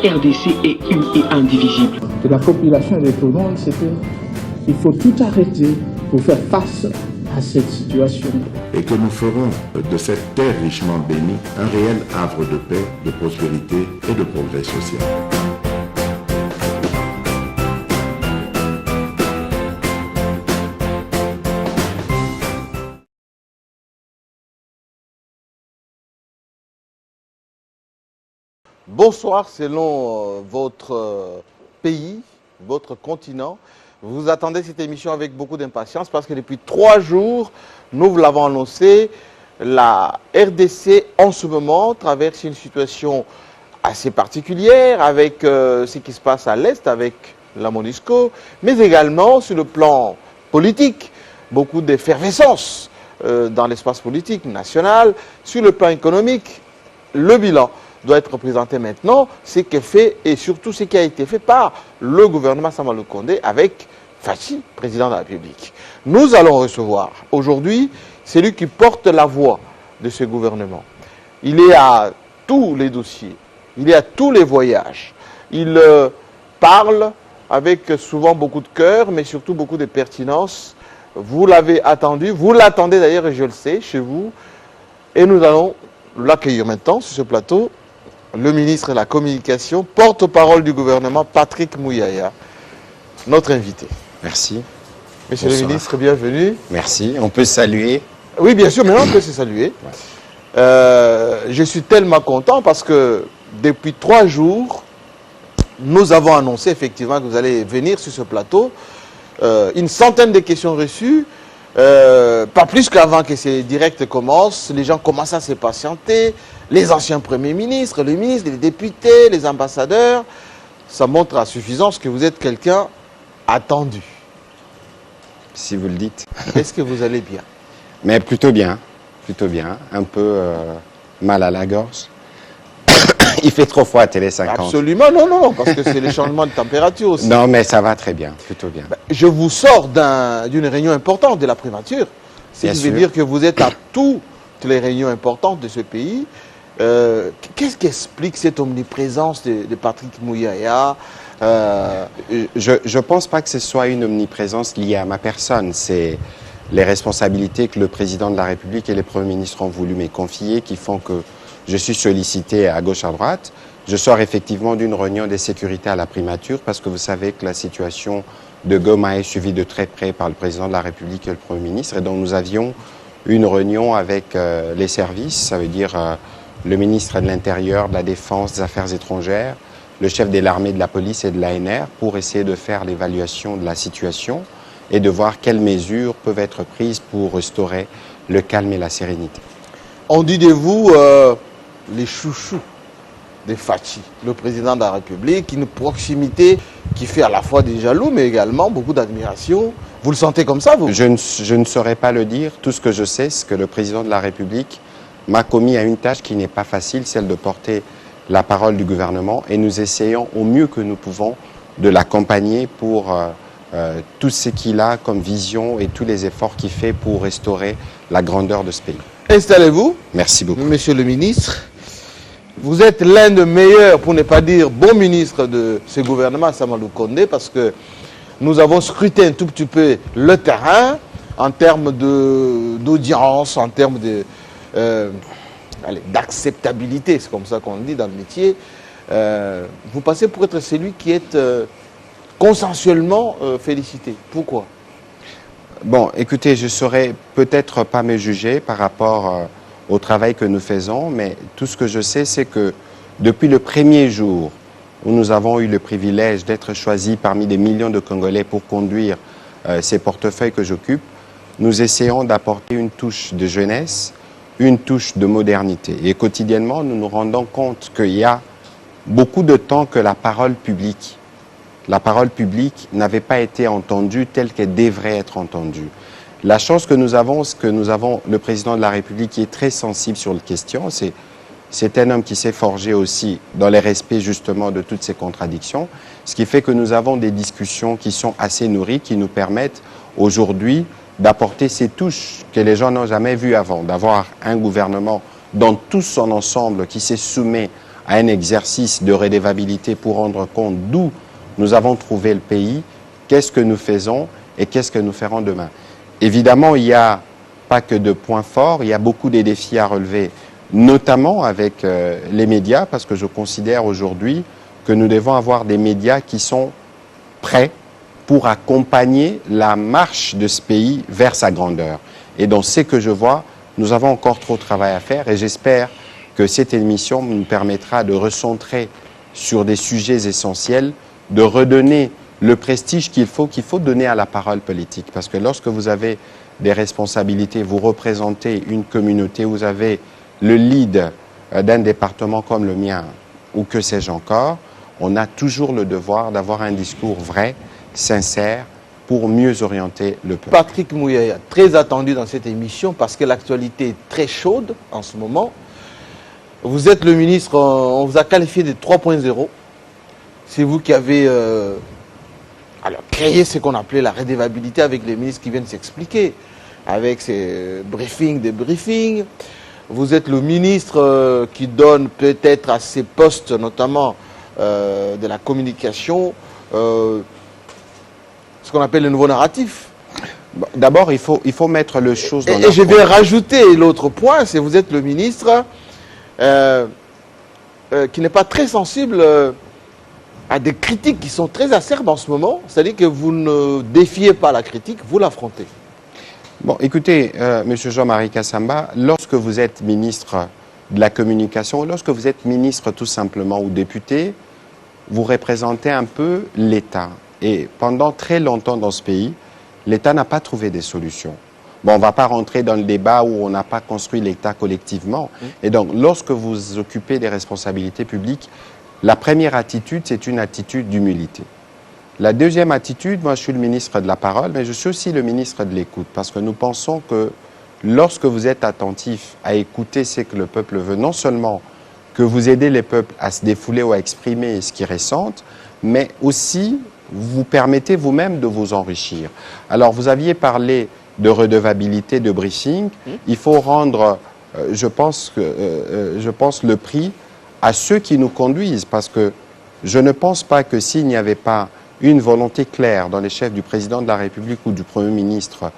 RDC est une et indivisible. De la population et de tout le monde, c'est qu'il faut tout arrêter pour faire face à cette situation. Et que nous ferons de cette terre richement bénie un réel havre de paix, de prospérité et de progrès social. Bonsoir, selon votre pays, votre continent. Vous attendez cette émission avec beaucoup d'impatience parce que depuis 3 jours, nous vous l'avons annoncé, la RDC en ce moment traverse une situation assez particulière avec ce qui se passe à l'Est, avec la MONUSCO, mais également sur le plan politique, beaucoup d'effervescence dans l'espace politique national, sur le plan économique, le bilan doit être présenté maintenant, ce qui est fait et surtout ce qui a été fait par le gouvernement Sama Lukonde avec Fachi, président de la République. Nous allons recevoir aujourd'hui celui qui porte la voix de ce gouvernement. Il est à tous les dossiers, il est à tous les voyages. Il parle avec souvent beaucoup de cœur, mais surtout beaucoup de pertinence. Vous l'avez attendu, vous l'attendez d'ailleurs, et je le sais, chez vous. Et nous allons l'accueillir maintenant sur ce plateau. Le ministre de la Communication, porte-parole du gouvernement, Patrick Mouyaya, notre invité. Merci. Monsieur le ministre, bienvenue. Merci. On peut saluer. Oui, bien sûr, maintenant on peut se saluer. Ouais. Je suis tellement content parce que depuis 3 jours, nous avons annoncé effectivement que vous allez venir sur ce plateau. Une centaine de questions reçues. Pas plus qu'avant que ces directs commencent, les gens commencent à se patienter, les anciens premiers ministres, les ministres, les députés, les ambassadeurs, ça montre à suffisance que vous êtes quelqu'un attendu. Si vous le dites. Est-ce que vous allez bien? Mais plutôt bien, un peu mal à la gorge. Il fait trop froid à Télé 50. Absolument, non, parce que c'est les changements de température aussi. Non, mais ça va très bien, plutôt bien. Je vous sors d'une réunion importante de la primature. Ce qui veut dire que vous êtes à toutes les réunions importantes de ce pays. Qu'est-ce qui explique cette omniprésence de Patrick Mouyaya? Je ne pense pas que ce soit une omniprésence liée à ma personne. C'est les responsabilités que le président de la République et les premiers ministres ont voulu me confier qui font que je suis sollicité à gauche, à droite. Je sors effectivement d'une réunion de sécurité à la primature parce que vous savez que la situation de Goma est suivie de très près par le président de la République et le Premier ministre. Et donc nous avions une réunion avec les services, ça veut dire le ministre de l'Intérieur, de la Défense, des Affaires étrangères, le chef de l'armée, de la police et de l'ANR pour essayer de faire l'évaluation de la situation et de voir quelles mesures peuvent être prises pour restaurer le calme et la sérénité. On dit de vous les chouchous de Fachi, le président de la République, une proximité qui fait à la fois des jaloux, mais également beaucoup d'admiration. Vous le sentez comme ça, vous? Je ne saurais pas le dire. Tout ce que je sais, c'est que le président de la République m'a commis à une tâche qui n'est pas facile, celle de porter la parole du gouvernement. Et nous essayons au mieux que nous pouvons de l'accompagner pour tout ce qu'il a comme vision et tous les efforts qu'il fait pour restaurer la grandeur de ce pays. Installez-vous. Merci beaucoup. Monsieur le ministre, vous êtes l'un des meilleurs, pour ne pas dire bon ministre de ce gouvernement, Sama Lukonde, parce que nous avons scruté un tout petit peu le terrain en termes d'audience, en termes d'acceptabilité, c'est comme ça qu'on dit dans le métier. Vous passez pour être celui qui est consensuellement félicité. Pourquoi? Bon, écoutez, je ne saurais peut-être pas me juger par rapport au travail que nous faisons, mais tout ce que je sais, c'est que depuis le premier jour où nous avons eu le privilège d'être choisis parmi des millions de Congolais pour conduire ces portefeuilles que j'occupe, nous essayons d'apporter une touche de jeunesse, une touche de modernité. Et quotidiennement, nous nous rendons compte qu'il y a beaucoup de temps que la parole publique n'avait pas été entendue telle qu'elle devrait être entendue. La chance que nous avons, c'est que nous avons le président de la République qui est très sensible sur la question. C'est un homme qui s'est forgé aussi dans le respect justement de toutes ces contradictions, ce qui fait que nous avons des discussions qui sont assez nourries, qui nous permettent aujourd'hui d'apporter ces touches que les gens n'ont jamais vues avant, d'avoir un gouvernement dans tout son ensemble qui se soumet à un exercice de redevabilité pour rendre compte d'où nous avons trouvé le pays, qu'est-ce que nous faisons et qu'est-ce que nous ferons demain. Évidemment, il n'y a pas que de points forts, il y a beaucoup de défis à relever, notamment avec les médias, parce que je considère aujourd'hui que nous devons avoir des médias qui sont prêts pour accompagner la marche de ce pays vers sa grandeur. Et dans ce que je vois, nous avons encore trop de travail à faire et j'espère que cette émission nous permettra de recentrer sur des sujets essentiels, de redonner le prestige qu'il faut donner à la parole politique. Parce que lorsque vous avez des responsabilités, vous représentez une communauté, vous avez le lead d'un département comme le mien, ou que sais-je encore, on a toujours le devoir d'avoir un discours vrai, sincère, pour mieux orienter le peuple. Patrick Mouyaya, très attendu dans cette émission parce que l'actualité est très chaude en ce moment. Vous êtes le ministre, on vous a qualifié de 3.0. C'est vous qui avez créé ce qu'on appelait la redevabilité avec les ministres qui viennent s'expliquer, avec ces briefings, des briefings. Vous êtes le ministre qui donne peut-être à ces postes, notamment de la communication, ce qu'on appelle le nouveau narratif. D'abord, il faut mettre les choses dans Et je vais rajouter l'autre point, c'est que vous êtes le ministre qui n'est pas très sensible à des critiques qui sont très acerbes en ce moment. C'est-à-dire que vous ne défiez pas la critique, vous l'affrontez. Bon, écoutez, M. Jean-Marie Kassamba, lorsque vous êtes ministre de la communication, lorsque vous êtes ministre tout simplement ou député, vous représentez un peu l'État. Et pendant très longtemps dans ce pays, l'État n'a pas trouvé des solutions. Bon, on ne va pas rentrer dans le débat où on n'a pas construit l'État collectivement. Et donc, lorsque vous occupez des responsabilités publiques, la première attitude, c'est une attitude d'humilité. La deuxième attitude, moi je suis le ministre de la parole, mais je suis aussi le ministre de l'écoute, parce que nous pensons que lorsque vous êtes attentif à écouter ce que le peuple veut, non seulement que vous aidez les peuples à se défouler ou à exprimer ce qu'ils ressentent, mais aussi vous permettez vous-même de vous enrichir. Alors vous aviez parlé de redevabilité, de briefing, il faut rendre, je pense, le prix à ceux qui nous conduisent, parce que je ne pense pas que s'il n'y avait pas une volonté claire dans les chefs du président de la République ou du Premier ministre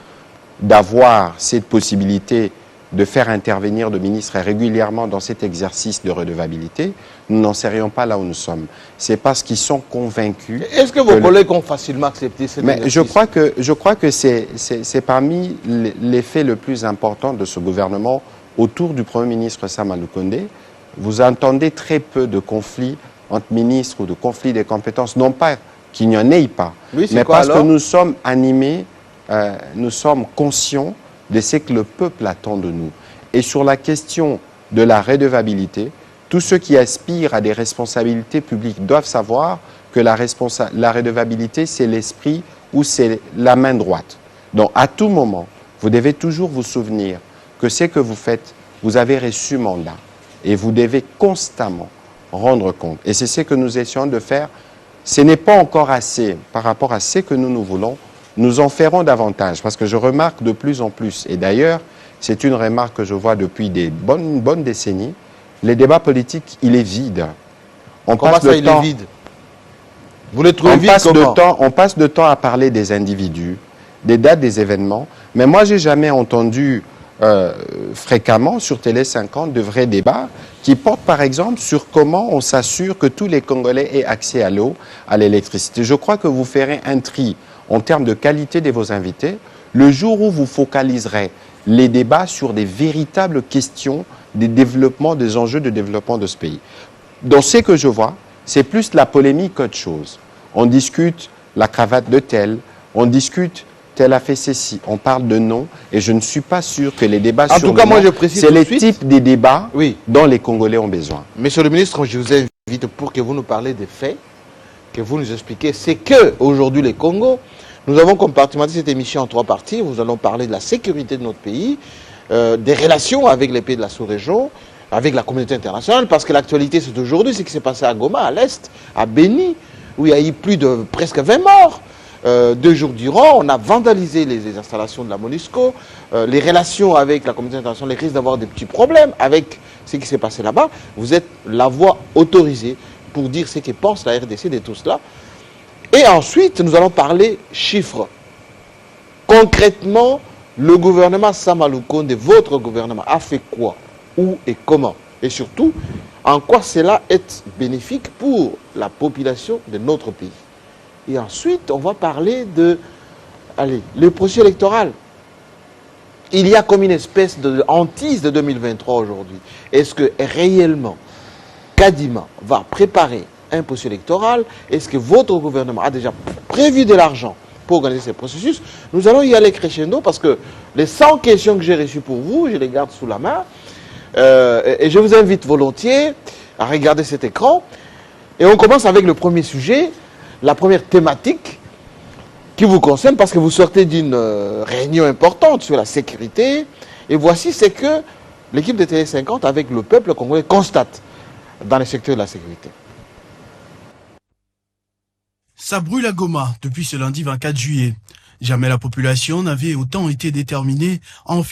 d'avoir cette possibilité de faire intervenir le ministre régulièrement dans cet exercice de redevabilité, nous n'en serions pas là où nous sommes. C'est parce qu'ils sont convaincus. Est-ce que vos collègues ont facilement accepté cette Mais je crois que c'est parmi les faits le plus important de ce gouvernement autour du Premier ministre Sama Lukonde. Vous entendez très peu de conflits entre ministres ou de conflits des compétences, non pas qu'il n'y en ait pas, oui, mais parce que nous sommes animés, nous sommes conscients de ce que le peuple attend de nous. Et sur la question de la redevabilité, tous ceux qui aspirent à des responsabilités publiques doivent savoir que la redevabilité, c'est l'esprit ou c'est la main droite. Donc à tout moment, vous devez toujours vous souvenir que ce que vous faites, vous avez reçu mandat et vous devez constamment rendre compte. Et c'est ce que nous essayons de faire. Ce n'est pas encore assez par rapport à ce que nous voulons. Nous en ferons davantage, parce que je remarque de plus en plus, et d'ailleurs, c'est une remarque que je vois depuis des bonnes décennies, les débats politiques, il est vide. Comment ça, il est vide? Vous le trouvez vide comment? On passe de temps à parler des individus, des dates, des événements, mais moi, j'ai jamais entendu fréquemment sur Télé 50 de vrais débats qui portent par exemple sur comment on s'assure que tous les Congolais aient accès à l'eau, à l'électricité. Je crois que vous ferez un tri en termes de qualité de vos invités le jour où vous focaliserez les débats sur des véritables questions des développements, des enjeux de développement de ce pays. Dans ce que je vois, c'est plus la polémique qu'autre chose. On discute la cravate de tel, on discute tel a fait ceci, on parle de non, et je ne suis pas sûr que les débats sur le non, c'est les types des débats dont les Congolais ont besoin. Monsieur le ministre, je vous invite pour que vous nous parlez des faits, que vous nous expliquiez, c'est que aujourd'hui les Congos, nous avons compartimenté cette émission en 3 parties. Nous allons parler de la sécurité de notre pays, des relations avec les pays de la sous-région, avec la communauté internationale, parce que l'actualité c'est aujourd'hui, ce qui s'est passé à Goma, à l'Est, à Béni, où il y a eu plus de presque 20 morts. 2 jours durant, on a vandalisé les installations de la MONUSCO, les relations avec la communauté internationale risquent d'avoir des petits problèmes avec ce qui s'est passé là-bas. Vous êtes la voix autorisée pour dire ce que pense la RDC de tout cela. Et ensuite, nous allons parler chiffres. Concrètement, le gouvernement Sama Lukonde, votre gouvernement, a fait quoi, où et comment? Et surtout, en quoi cela est bénéfique pour la population de notre pays. Et ensuite, on va parler de le processus électoral. Il y a comme une espèce de hantise de 2023 aujourd'hui. Est-ce que réellement, Kadima va préparer un processus électoral? Est-ce que votre gouvernement a déjà prévu de l'argent pour organiser ce processus? Nous allons y aller crescendo parce que les 100 questions que j'ai reçues pour vous, je les garde sous la main. Et je vous invite volontiers à regarder cet écran. Et on commence avec le premier sujet, la première thématique qui vous concerne parce que vous sortez d'une réunion importante sur la sécurité. Et voici ce que l'équipe de Télé 50 avec le peuple congolais constate dans le secteur de la sécurité. Ça brûle à Goma depuis ce lundi 24 juillet. Jamais la population n'avait autant été déterminée en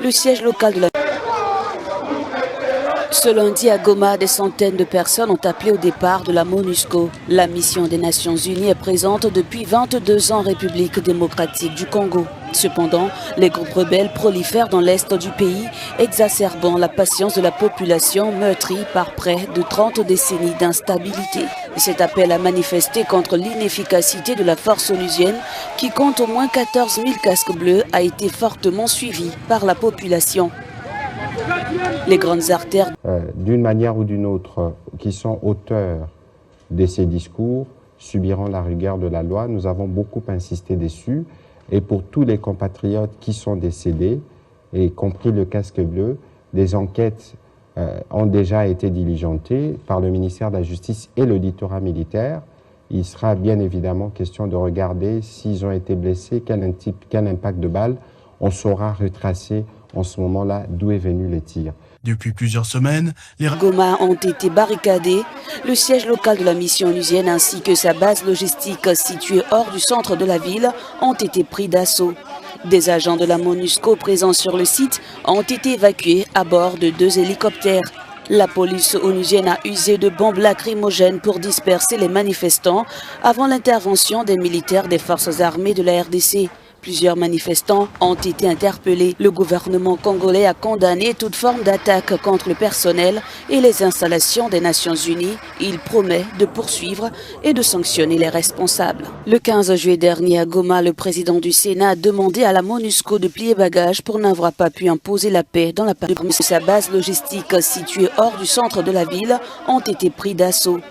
le siège local de la... Ce lundi à Goma, des centaines de personnes ont appelé au départ de la MONUSCO. La mission des Nations Unies est présente depuis 22 ans en République démocratique du Congo. Cependant, les groupes rebelles prolifèrent dans l'est du pays, exacerbant la patience de la population meurtrie par près de 30 décennies d'instabilité. Cet appel à manifester contre l'inefficacité de la force onusienne, qui compte au moins 14 000 casques bleus, a été fortement suivi par la population. Les grandes artères, d'une manière ou d'une autre, qui sont auteurs de ces discours, subiront la rigueur de la loi. Nous avons beaucoup insisté dessus. Et pour tous les compatriotes qui sont décédés, y compris le casque bleu, des enquêtes ont déjà été diligentées par le ministère de la Justice et l'auditorat militaire. Il sera bien évidemment question de regarder s'ils ont été blessés, quel impact de balle. On saura retracer en ce moment-là d'où est venu les tirs. Depuis plusieurs semaines, les Goma ont été barricadés. Le siège local de la mission onusienne ainsi que sa base logistique située hors du centre de la ville ont été pris d'assaut. Des agents de la MONUSCO présents sur le site ont été évacués à bord de 2 hélicoptères. La police onusienne a usé de bombes lacrymogènes pour disperser les manifestants avant l'intervention des militaires des forces armées de la RDC. Plusieurs manifestants ont été interpellés. Le gouvernement congolais a condamné toute forme d'attaque contre le personnel et les installations des Nations Unies. Il promet de poursuivre et de sanctionner les responsables. Le 15 juillet dernier à Goma, le président du Sénat a demandé à la MONUSCO de plier bagages pour n'avoir pas pu imposer la paix dans la partie de sa base logistique située hors du centre de la ville ont été pris d'assaut.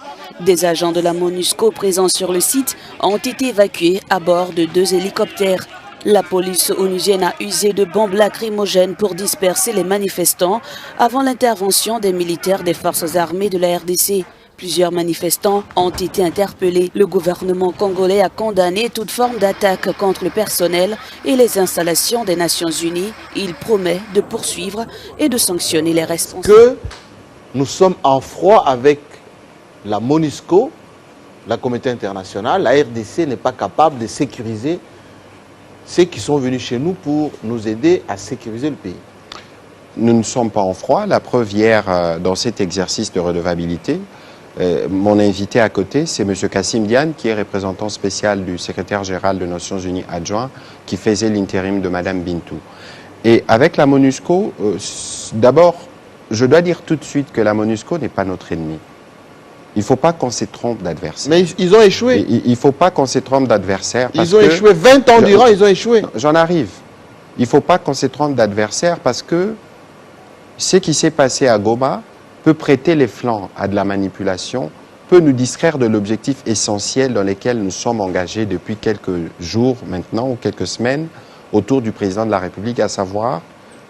Des agents de la MONUSCO présents sur le site ont été évacués à bord de 2 hélicoptères. La police onusienne a usé de bombes lacrymogènes pour disperser les manifestants avant l'intervention des militaires des forces armées de la RDC. Plusieurs manifestants ont été interpellés. Le gouvernement congolais a condamné toute forme d'attaque contre le personnel et les installations des Nations Unies. Il promet de poursuivre et de sanctionner les responsables. Que nous sommes en froid avec la MONUSCO, la communauté internationale, la RDC n'est pas capable de sécuriser ceux qui sont venus chez nous pour nous aider à sécuriser le pays. Nous ne sommes pas en froid. La preuve hier, dans cet exercice de redevabilité, mon invité à côté, c'est M. Kassim Diane, qui est représentant spécial du secrétaire général des Nations Unies adjoint, qui faisait l'intérim de Mme Bintou. Et avec la MONUSCO, d'abord, je dois dire tout de suite que la MONUSCO n'est pas notre ennemi. Il ne faut pas qu'on se trompe d'adversaire. Mais ils ont échoué. Il ne faut pas qu'on se trompe d'adversaire. Ils ont échoué 20 ans durant, ils ont échoué. J'en arrive. Il ne faut pas qu'on se trompe d'adversaire parce que ce qui s'est passé à Goma peut prêter les flancs à de la manipulation, peut nous distraire de l'objectif essentiel dans lequel nous sommes engagés depuis quelques jours maintenant ou quelques semaines autour du président de la République, à savoir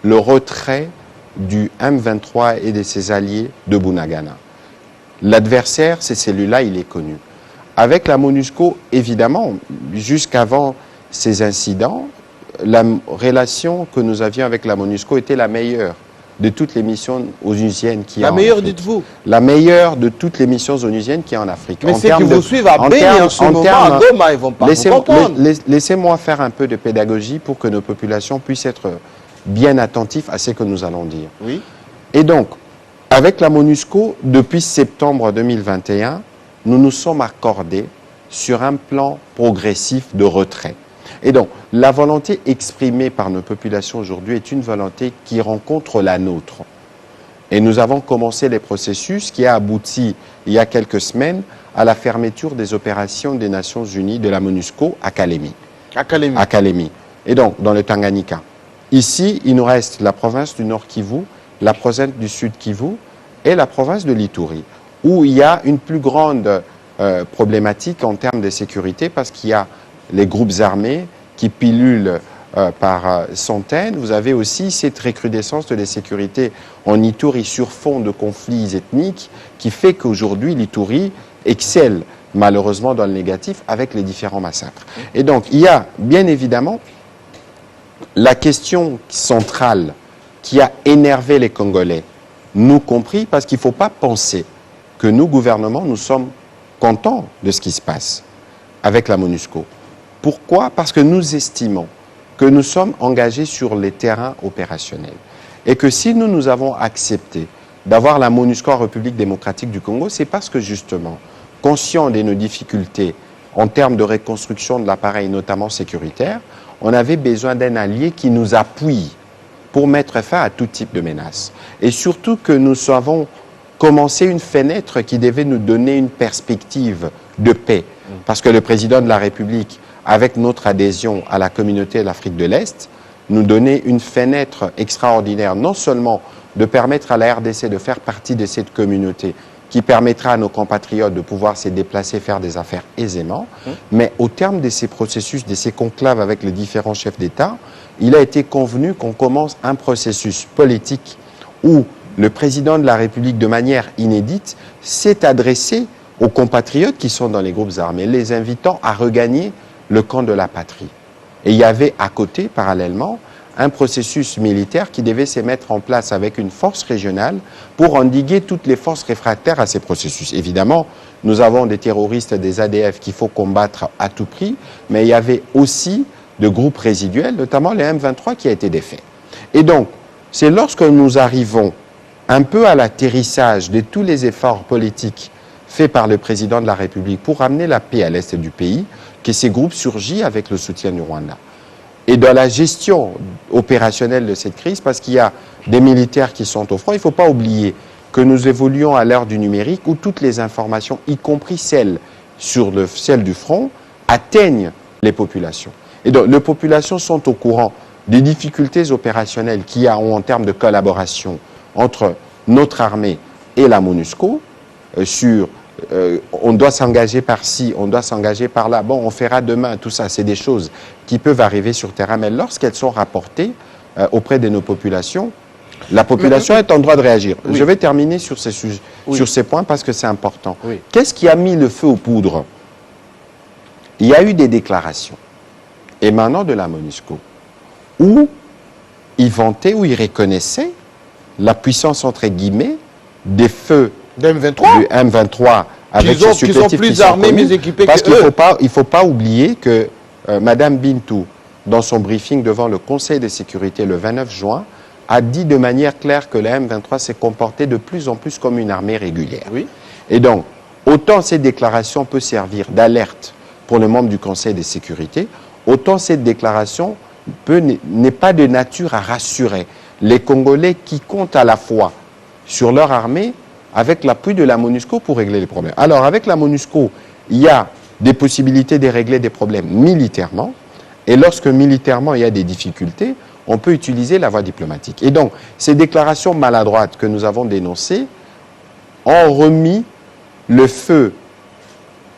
le retrait du M23 et de ses alliés de Bunagana. L'adversaire, c'est celui-là, il est connu. Avec la MONUSCO, évidemment, jusqu'avant ces incidents, la relation que nous avions avec la MONUSCO était la meilleure. de toutes les missions onusiennes qui y a La en meilleure, Afrique. dites-vous. La meilleure de toutes les missions onusiennes qui y a en Afrique. Mais En ceux qui termes vous de- suivent à en Béni termes- en ce en moment, termes- à Goma, ils ne vont pas vous comprendre. Laissez-moi faire un peu de pédagogie pour que nos populations puissent être bien attentifs à ce que nous allons dire. Oui. Et donc, avec la MONUSCO, depuis septembre 2021, nous nous sommes accordés sur un plan progressif de retrait. Et donc, la volonté exprimée par nos populations aujourd'hui est une volonté qui rencontre la nôtre. Et nous avons commencé les processus qui a abouti, il y a quelques semaines, à la fermeture des opérations des Nations Unies de la MONUSCO à Kalemi. À Kalemi. Et donc, dans le Tanganyika. Ici, il nous reste la province du Nord Kivu, la province du Sud Kivu et la province de l'Ituri, où il y a une plus grande problématique en termes de sécurité parce qu'il y a les groupes armés qui pilulent par centaines. Vous avez aussi cette recrudescence de l'insécurité en Ituri sur fond de conflits ethniques qui fait qu'aujourd'hui l'Ituri excelle malheureusement dans le négatif avec les différents massacres. Et donc il y a bien évidemment la question centrale qui a énervé les Congolais, nous compris, parce qu'il ne faut pas penser que nous, gouvernement, nous sommes contents de ce qui se passe avec la MONUSCO. Pourquoi? Parce que nous estimons que nous sommes engagés sur les terrains opérationnels et que si nous avons accepté d'avoir la MONUSCO en République démocratique du Congo, c'est parce que justement, conscient de nos difficultés en termes de reconstruction de l'appareil, notamment sécuritaire, on avait besoin d'un allié qui nous appuie pour mettre fin à tout type de menaces. Et surtout que nous avons commencé une fenêtre qui devait nous donner une perspective de paix. Parce que le président de la République, avec notre adhésion à la communauté de l'Afrique de l'Est, nous donnait une fenêtre extraordinaire, non seulement de permettre à la RDC de faire partie de cette communauté, qui permettra à nos compatriotes de pouvoir se déplacer, faire des affaires aisément, mais au terme de ces processus, de ces conclaves avec les différents chefs d'État, il a été convenu qu'on commence un processus politique où le président de la République, de manière inédite, s'est adressé aux compatriotes qui sont dans les groupes armés, les invitant à regagner le camp de la patrie. Et il y avait à côté, parallèlement, un processus militaire qui devait se mettre en place avec une force régionale pour endiguer toutes les forces réfractaires à ces processus. Évidemment, nous avons des terroristes, des ADF qu'il faut combattre à tout prix, mais il y avait aussi de groupes résiduels, notamment les M23 qui a été défait. Et donc, c'est lorsque nous arrivons un peu à l'atterrissage de tous les efforts politiques faits par le président de la République pour amener la paix à l'est du pays, que ces groupes surgissent avec le soutien du Rwanda. Et dans la gestion opérationnelle de cette crise, parce qu'il y a des militaires qui sont au front, il ne faut pas oublier que nous évoluons à l'ère du numérique où toutes les informations, y compris celles du front, atteignent les populations. Et donc, les populations sont au courant des difficultés opérationnelles qu'il y a en termes de collaboration entre notre armée et la MONUSCO on doit s'engager par-ci, on doit s'engager par-là. Bon, on fera demain, tout ça, c'est des choses qui peuvent arriver sur terrain, mais lorsqu'elles sont rapportées auprès de nos populations, la population est en droit de réagir. Oui. Je vais terminer sur ces sujets, sur ces points parce que c'est important. Oui. Qu'est-ce qui a mis le feu aux poudres? Il y a eu des déclarations émanant de la MONUSCO où ils vantaient, où ils reconnaissaient la puissance, entre guillemets, des feux du M23 avec ces supplétifs plus qui sont armés, mais équipés parce qu'il ne faut pas oublier que Madame Bintou, dans son briefing devant le Conseil de sécurité le 29 juin, a dit de manière claire que la M23 s'est comportée de plus en plus comme une armée régulière. Oui. Et donc, autant cette déclaration peut servir d'alerte pour les membres du Conseil de sécurité, autant cette déclaration n'est pas de nature à rassurer les Congolais qui comptent à la fois sur leur armée avec l'appui de la MONUSCO pour régler les problèmes. Alors, avec la MONUSCO, il y a des possibilités de régler des problèmes militairement, et lorsque militairement il y a des difficultés, on peut utiliser la voie diplomatique. Et donc, ces déclarations maladroites que nous avons dénoncées ont remis le feu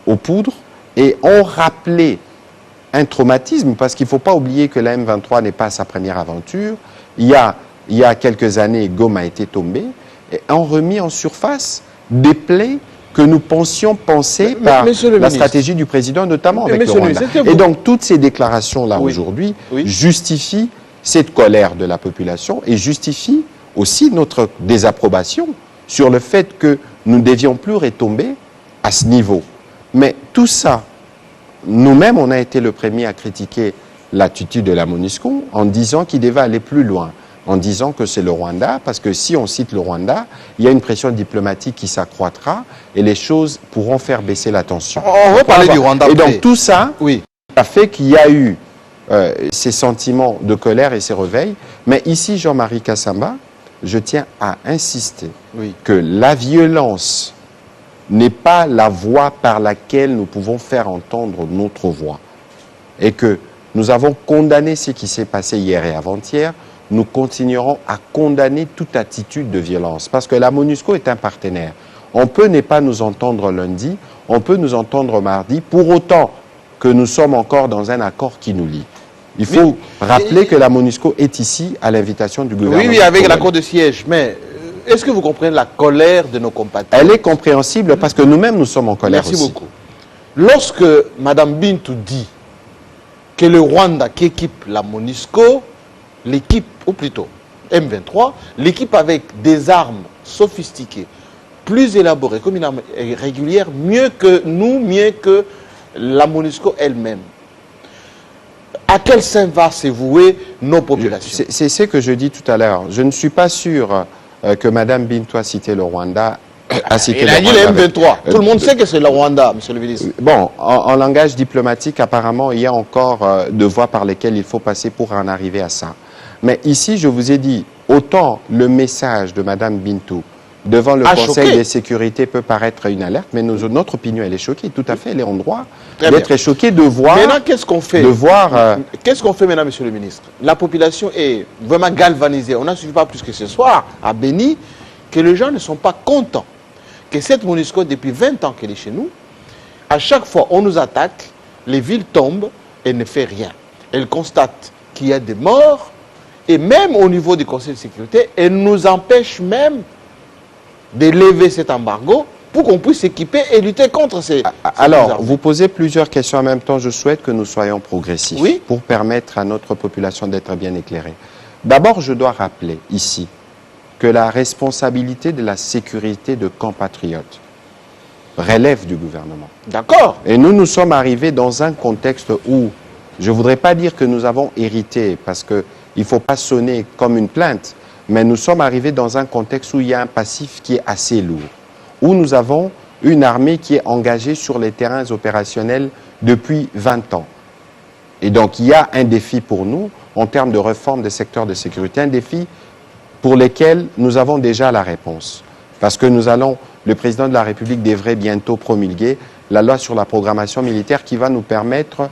aux poudres et ont rappelé un traumatisme, parce qu'il ne faut pas oublier que la M23 n'est pas sa première aventure. Il y a quelques années, Goma a été tombé, et ont remis en surface des plaies que nous pensions penser par la stratégie du président, notamment avec le Rwanda. Et donc, toutes ces déclarations-là aujourd'hui justifient cette colère de la population et justifient aussi notre désapprobation sur le fait que nous ne devions plus retomber à ce niveau. Mais tout ça, nous-mêmes, on a été le premier à critiquer l'attitude de la MONUSCO en disant qu'il devait aller plus loin, en disant que c'est le Rwanda, parce que si on cite le Rwanda, il y a une pression diplomatique qui s'accroîtra et les choses pourront faire baisser la tension. On va parler du Rwanda. Et donc tout ça oui. a fait qu'il y a eu ces sentiments de colère et ces réveils. Mais ici, Jean-Marie Kassamba, je tiens à insister que la violence n'est pas la voie par laquelle nous pouvons faire entendre notre voix. Et que nous avons condamné ce qui s'est passé hier et avant-hier, nous continuerons à condamner toute attitude de violence. Parce que la MONUSCO est un partenaire. On peut ne pas nous entendre lundi, on peut nous entendre mardi, pour autant que nous sommes encore dans un accord qui nous lie. Il faut rappeler que la MONUSCO est ici à l'invitation du gouvernement. Oui, avec l'accord de siège. Mais est-ce que vous comprenez la colère de nos compatriotes? Elle est compréhensible parce que nous-mêmes, nous sommes en colère aussi. Merci beaucoup. Lorsque Mme Bintou dit que le Rwanda qui équipe la MONUSCO, l'équipe, ou plutôt M23, l'équipe avec des armes sophistiquées, plus élaborées, comme une arme régulière, mieux que nous, mieux que la MONUSCO elle-même. À quel sein va se vouer nos populations? C'est ce que je dis tout à l'heure. Je ne suis pas sûr que Mme Bintou a cité le Rwanda. Il a dit le M23. Tout le monde sait que c'est le Rwanda, monsieur le ministre. Bon, en langage diplomatique, apparemment, il y a encore de voies par lesquelles il faut passer pour en arriver à ça. Mais ici, je vous ai dit, autant le message de Mme Bintou devant le Conseil de sécurité peut paraître une alerte, mais notre opinion, elle est choquée. Tout à fait, elle est en droit d'être choquée de voir... Maintenant, qu'est-ce qu'on fait? Qu'est-ce qu'on fait maintenant, monsieur le ministre? La population est vraiment galvanisée. On n'a suffi pas plus que ce soir, à Béni, que les gens ne sont pas contents que cette MONUSCO, depuis 20 ans qu'elle est chez nous, à chaque fois on nous attaque, les villes tombent et ne fait rien. Elle constate qu'il y a des morts, et même au niveau du Conseil de sécurité, elle nous empêche même de lever cet embargo pour qu'on puisse s'équiper et lutter contre ces... Alors, vous posez plusieurs questions en même temps. Je souhaite que nous soyons progressifs pour permettre à notre population d'être bien éclairée. D'abord, je dois rappeler ici que la responsabilité de la sécurité de compatriotes relève du gouvernement. D'accord. Et nous sommes arrivés dans un contexte où, je ne voudrais pas dire que nous avons hérité, parce qu'il ne faut pas sonner comme une plainte, mais nous sommes arrivés dans un contexte où il y a un passif qui est assez lourd, où nous avons une armée qui est engagée sur les terrains opérationnels depuis 20 ans. Et donc, il y a un défi pour nous, en termes de réforme des secteurs de sécurité, un défi pour lesquels nous avons déjà la réponse. Parce que le président de la République devrait bientôt promulguer la loi sur la programmation militaire qui va nous permettre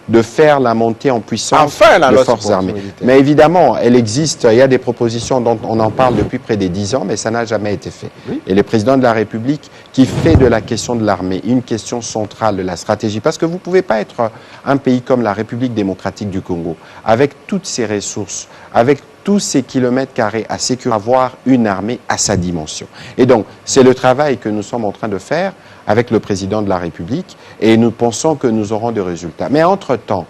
de faire la montée en puissance des forces armées. Mais évidemment, elle existe, il y a des propositions dont on en parle depuis près de 10 ans, mais ça n'a jamais été fait. Et le président de la République qui fait de la question de l'armée une question centrale de la stratégie, parce que vous ne pouvez pas être un pays comme la République démocratique du Congo, avec toutes ses ressources, avec tous ces kilomètres carrés à sécuriser, avoir une armée à sa dimension. Et donc, c'est le travail que nous sommes en train de faire avec le président de la République et nous pensons que nous aurons des résultats. Mais entre-temps,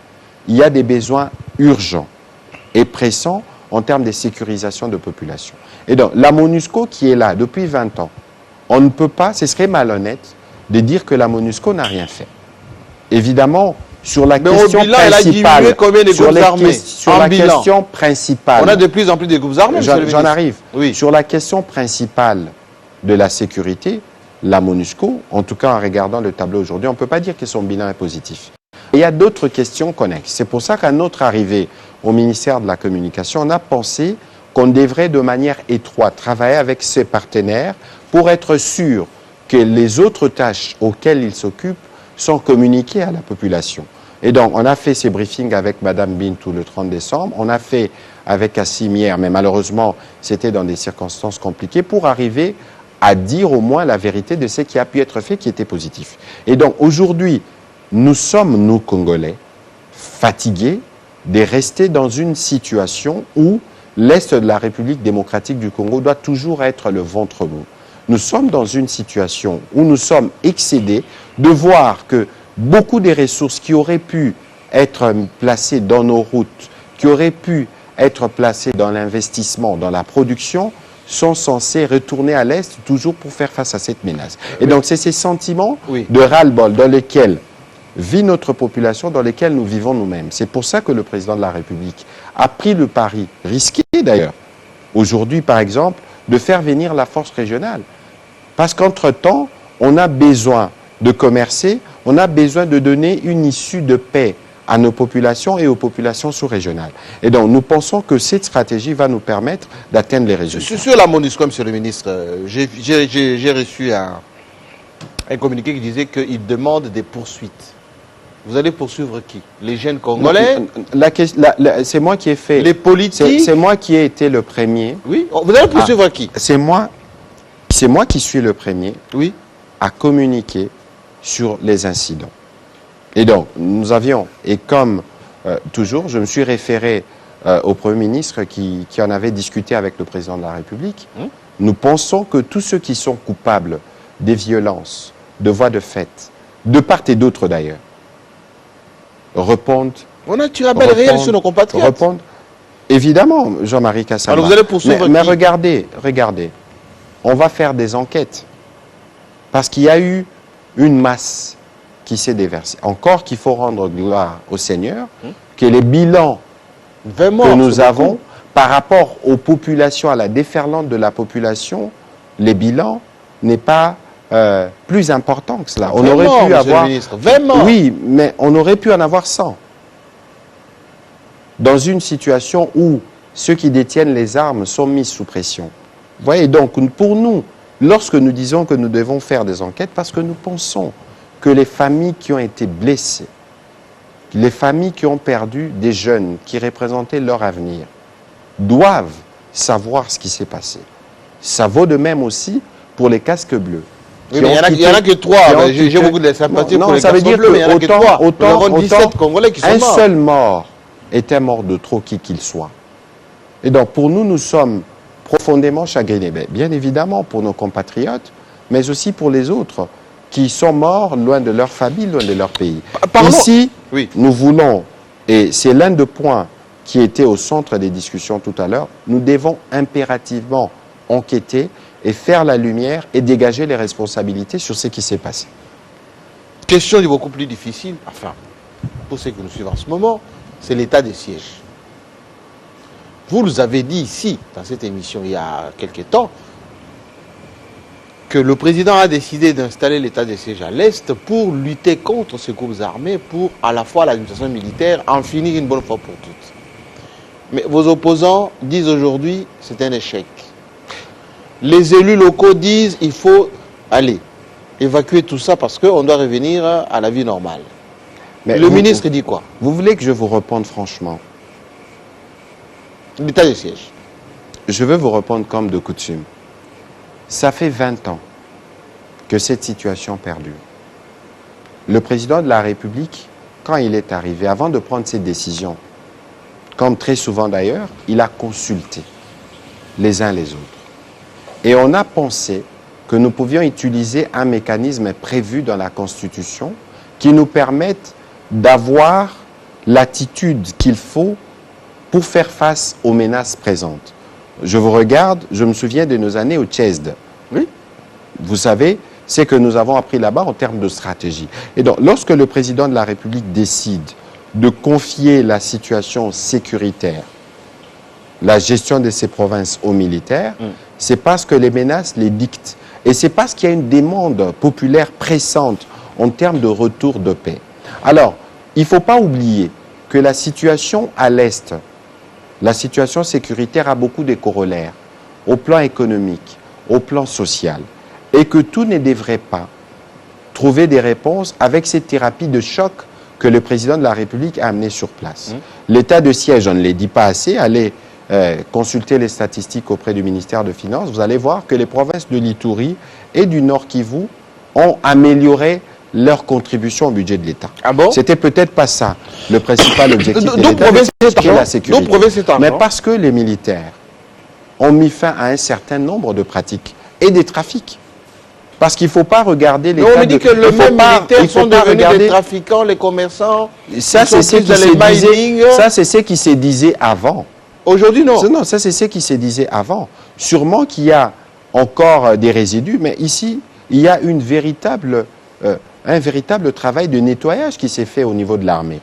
il y a des besoins urgents et pressants en termes de sécurisation de population. Et donc, la MONUSCO qui est là depuis 20 ans, on ne peut pas, ce serait malhonnête de dire que la MONUSCO n'a rien fait. Évidemment, sur la question principale, on a de plus en plus de groupes armés. J'en arrive. Sur la question principale de la sécurité, la MONUSCO, en tout cas en regardant le tableau aujourd'hui, on ne peut pas dire que son bilan est positif. Il y a d'autres questions connexes. C'est pour ça qu'à notre arrivée au ministère de la Communication, on a pensé qu'on devrait de manière étroite travailler avec ses partenaires pour être sûr que les autres tâches auxquelles ils s'occupent sont communiquées à la population. Et donc, on a fait ces briefings avec Mme Bintou le 30 décembre, on a fait avec Kassim hier, mais malheureusement, c'était dans des circonstances compliquées, pour arriver à dire au moins la vérité de ce qui a pu être fait, qui était positif. Et donc, aujourd'hui, nous sommes, nous, Congolais, fatigués de rester dans une situation où l'Est de la République démocratique du Congo doit toujours être le ventre mou. Nous sommes dans une situation où nous sommes excédés de voir que beaucoup des ressources qui auraient pu être placées dans nos routes, qui auraient pu être placés dans l'investissement, dans la production, sont censés retourner à l'Est toujours pour faire face à cette menace. Et donc c'est ces sentiments de ras-le-bol dans lesquels vit notre population, dans lesquels nous vivons nous-mêmes. C'est pour ça que le président de la République a pris le pari, risqué d'ailleurs, aujourd'hui par exemple, de faire venir la force régionale. Parce qu'entre-temps, on a besoin de commercer, on a besoin de donner une issue de paix à nos populations et aux populations sous-régionales. Et donc, nous pensons que cette stratégie va nous permettre d'atteindre les résultats. Sur la MONUSCO, monsieur le ministre, j'ai reçu un communiqué qui disait qu'il demande des poursuites. Vous allez poursuivre qui? Les jeunes Congolais? C'est moi qui ai fait... Les politiques? C'est moi qui ai été le premier. Oui. Vous allez poursuivre qui? C'est moi qui suis le premier à communiquer sur les incidents. Et donc, nous avions, et comme toujours, je me suis référé au Premier ministre qui en avait discuté avec le Président de la République. Nous pensons que tous ceux qui sont coupables des violences, de voies de fait, de part et d'autre d'ailleurs, répondent... On a tiré un bel réel sur nos compatriotes. Répondent, évidemment, Jean-Marie Kassama. Alors vous allez poursuivre mais regardez, on va faire des enquêtes. Parce qu'il y a eu une masse qui s'est déversée. Encore qu'il faut rendre gloire au Seigneur, que les bilans que nous avons par rapport aux populations, à la déferlante de la population, les bilans n'est pas plus important que cela. On aurait pu avoir... Oui, mais on aurait pu en avoir 100. Dans une situation où ceux qui détiennent les armes sont mis sous pression. Vous voyez, donc pour nous, lorsque nous disons que nous devons faire des enquêtes, parce que nous pensons que les familles qui ont été blessées, les familles qui ont perdu des jeunes qui représentaient leur avenir, doivent savoir ce qui s'est passé. Ça vaut de même aussi pour les casques bleus. Oui, mais il n'y en a que 3. J'ai beaucoup de sympathie pour les casques bleus, mais il n'y en a que 3. Nous avons 17 Congolais qui sont morts. Un seul mort était mort de trop, qui qu'il soit. Et donc, pour nous, nous sommes profondément chagrinés. Bien évidemment pour nos compatriotes, mais aussi pour les autres qui sont morts loin de leur famille, loin de leur pays. Ici, nous voulons, et c'est l'un des points qui était au centre des discussions tout à l'heure, nous devons impérativement enquêter et faire la lumière et dégager les responsabilités sur ce qui s'est passé. Question beaucoup plus difficile, enfin, pour ceux qui nous suivent en ce moment, c'est l'état des sièges. Vous nous avez dit ici, dans cette émission il y a quelques temps, que le président a décidé d'installer l'état des sièges à l'Est pour lutter contre ces groupes armés, pour à la fois l'administration militaire en finir une bonne fois pour toutes. Mais vos opposants disent aujourd'hui c'est un échec. Les élus locaux disent il faut aller évacuer tout ça parce qu'on doit revenir à la vie normale. Mais le ministre dit quoi? Vous voulez que je vous réponde franchement? L'état des sièges. Je veux vous répondre comme de coutume. Ça fait 20 ans que cette situation perdure. Le président de la République, quand il est arrivé, avant de prendre cette décision, comme très souvent d'ailleurs, il a consulté les uns les autres. Et on a pensé que nous pouvions utiliser un mécanisme prévu dans la Constitution qui nous permette d'avoir l'attitude qu'il faut pour faire face aux menaces présentes. Je vous regarde, je me souviens de nos années au Tchède. Oui. Vous savez, c'est que nous avons appris là-bas en termes de stratégie. Et donc, lorsque le président de la République décide de confier la situation sécuritaire, la gestion de ces provinces aux militaires, c'est parce que les menaces les dictent. Et c'est parce qu'il y a une demande populaire pressante en termes de retour de paix. Alors, il ne faut pas oublier que la situation à l'Est, la situation sécuritaire a beaucoup de corollaires au plan économique, au plan social, et que tout ne devrait pas trouver des réponses avec cette thérapie de choc que le président de la République a amené sur place. L'état de siège, on ne les dit pas assez, allez consulter les statistiques auprès du ministère de Finances, vous allez voir que les provinces de l'Ituri et du Nord Kivu ont amélioré leur contribution au budget de l'État. Ah bon? C'était peut-être pas ça le principal objectif de l'État, c'est la sécurité. Mais parce que les militaires ont mis fin à un certain nombre de pratiques et des trafics. Parce qu'il ne faut pas regarder les... On me dit que les mêmes militaires sont devenus des trafiquants, les commerçants. Ça, c'est ce qui se disait avant. Aujourd'hui, non. Non, ça c'est ce qui se disait avant. Sûrement qu'il y a encore des résidus, mais ici, il y a un véritable travail de nettoyage qui s'est fait au niveau de l'armée.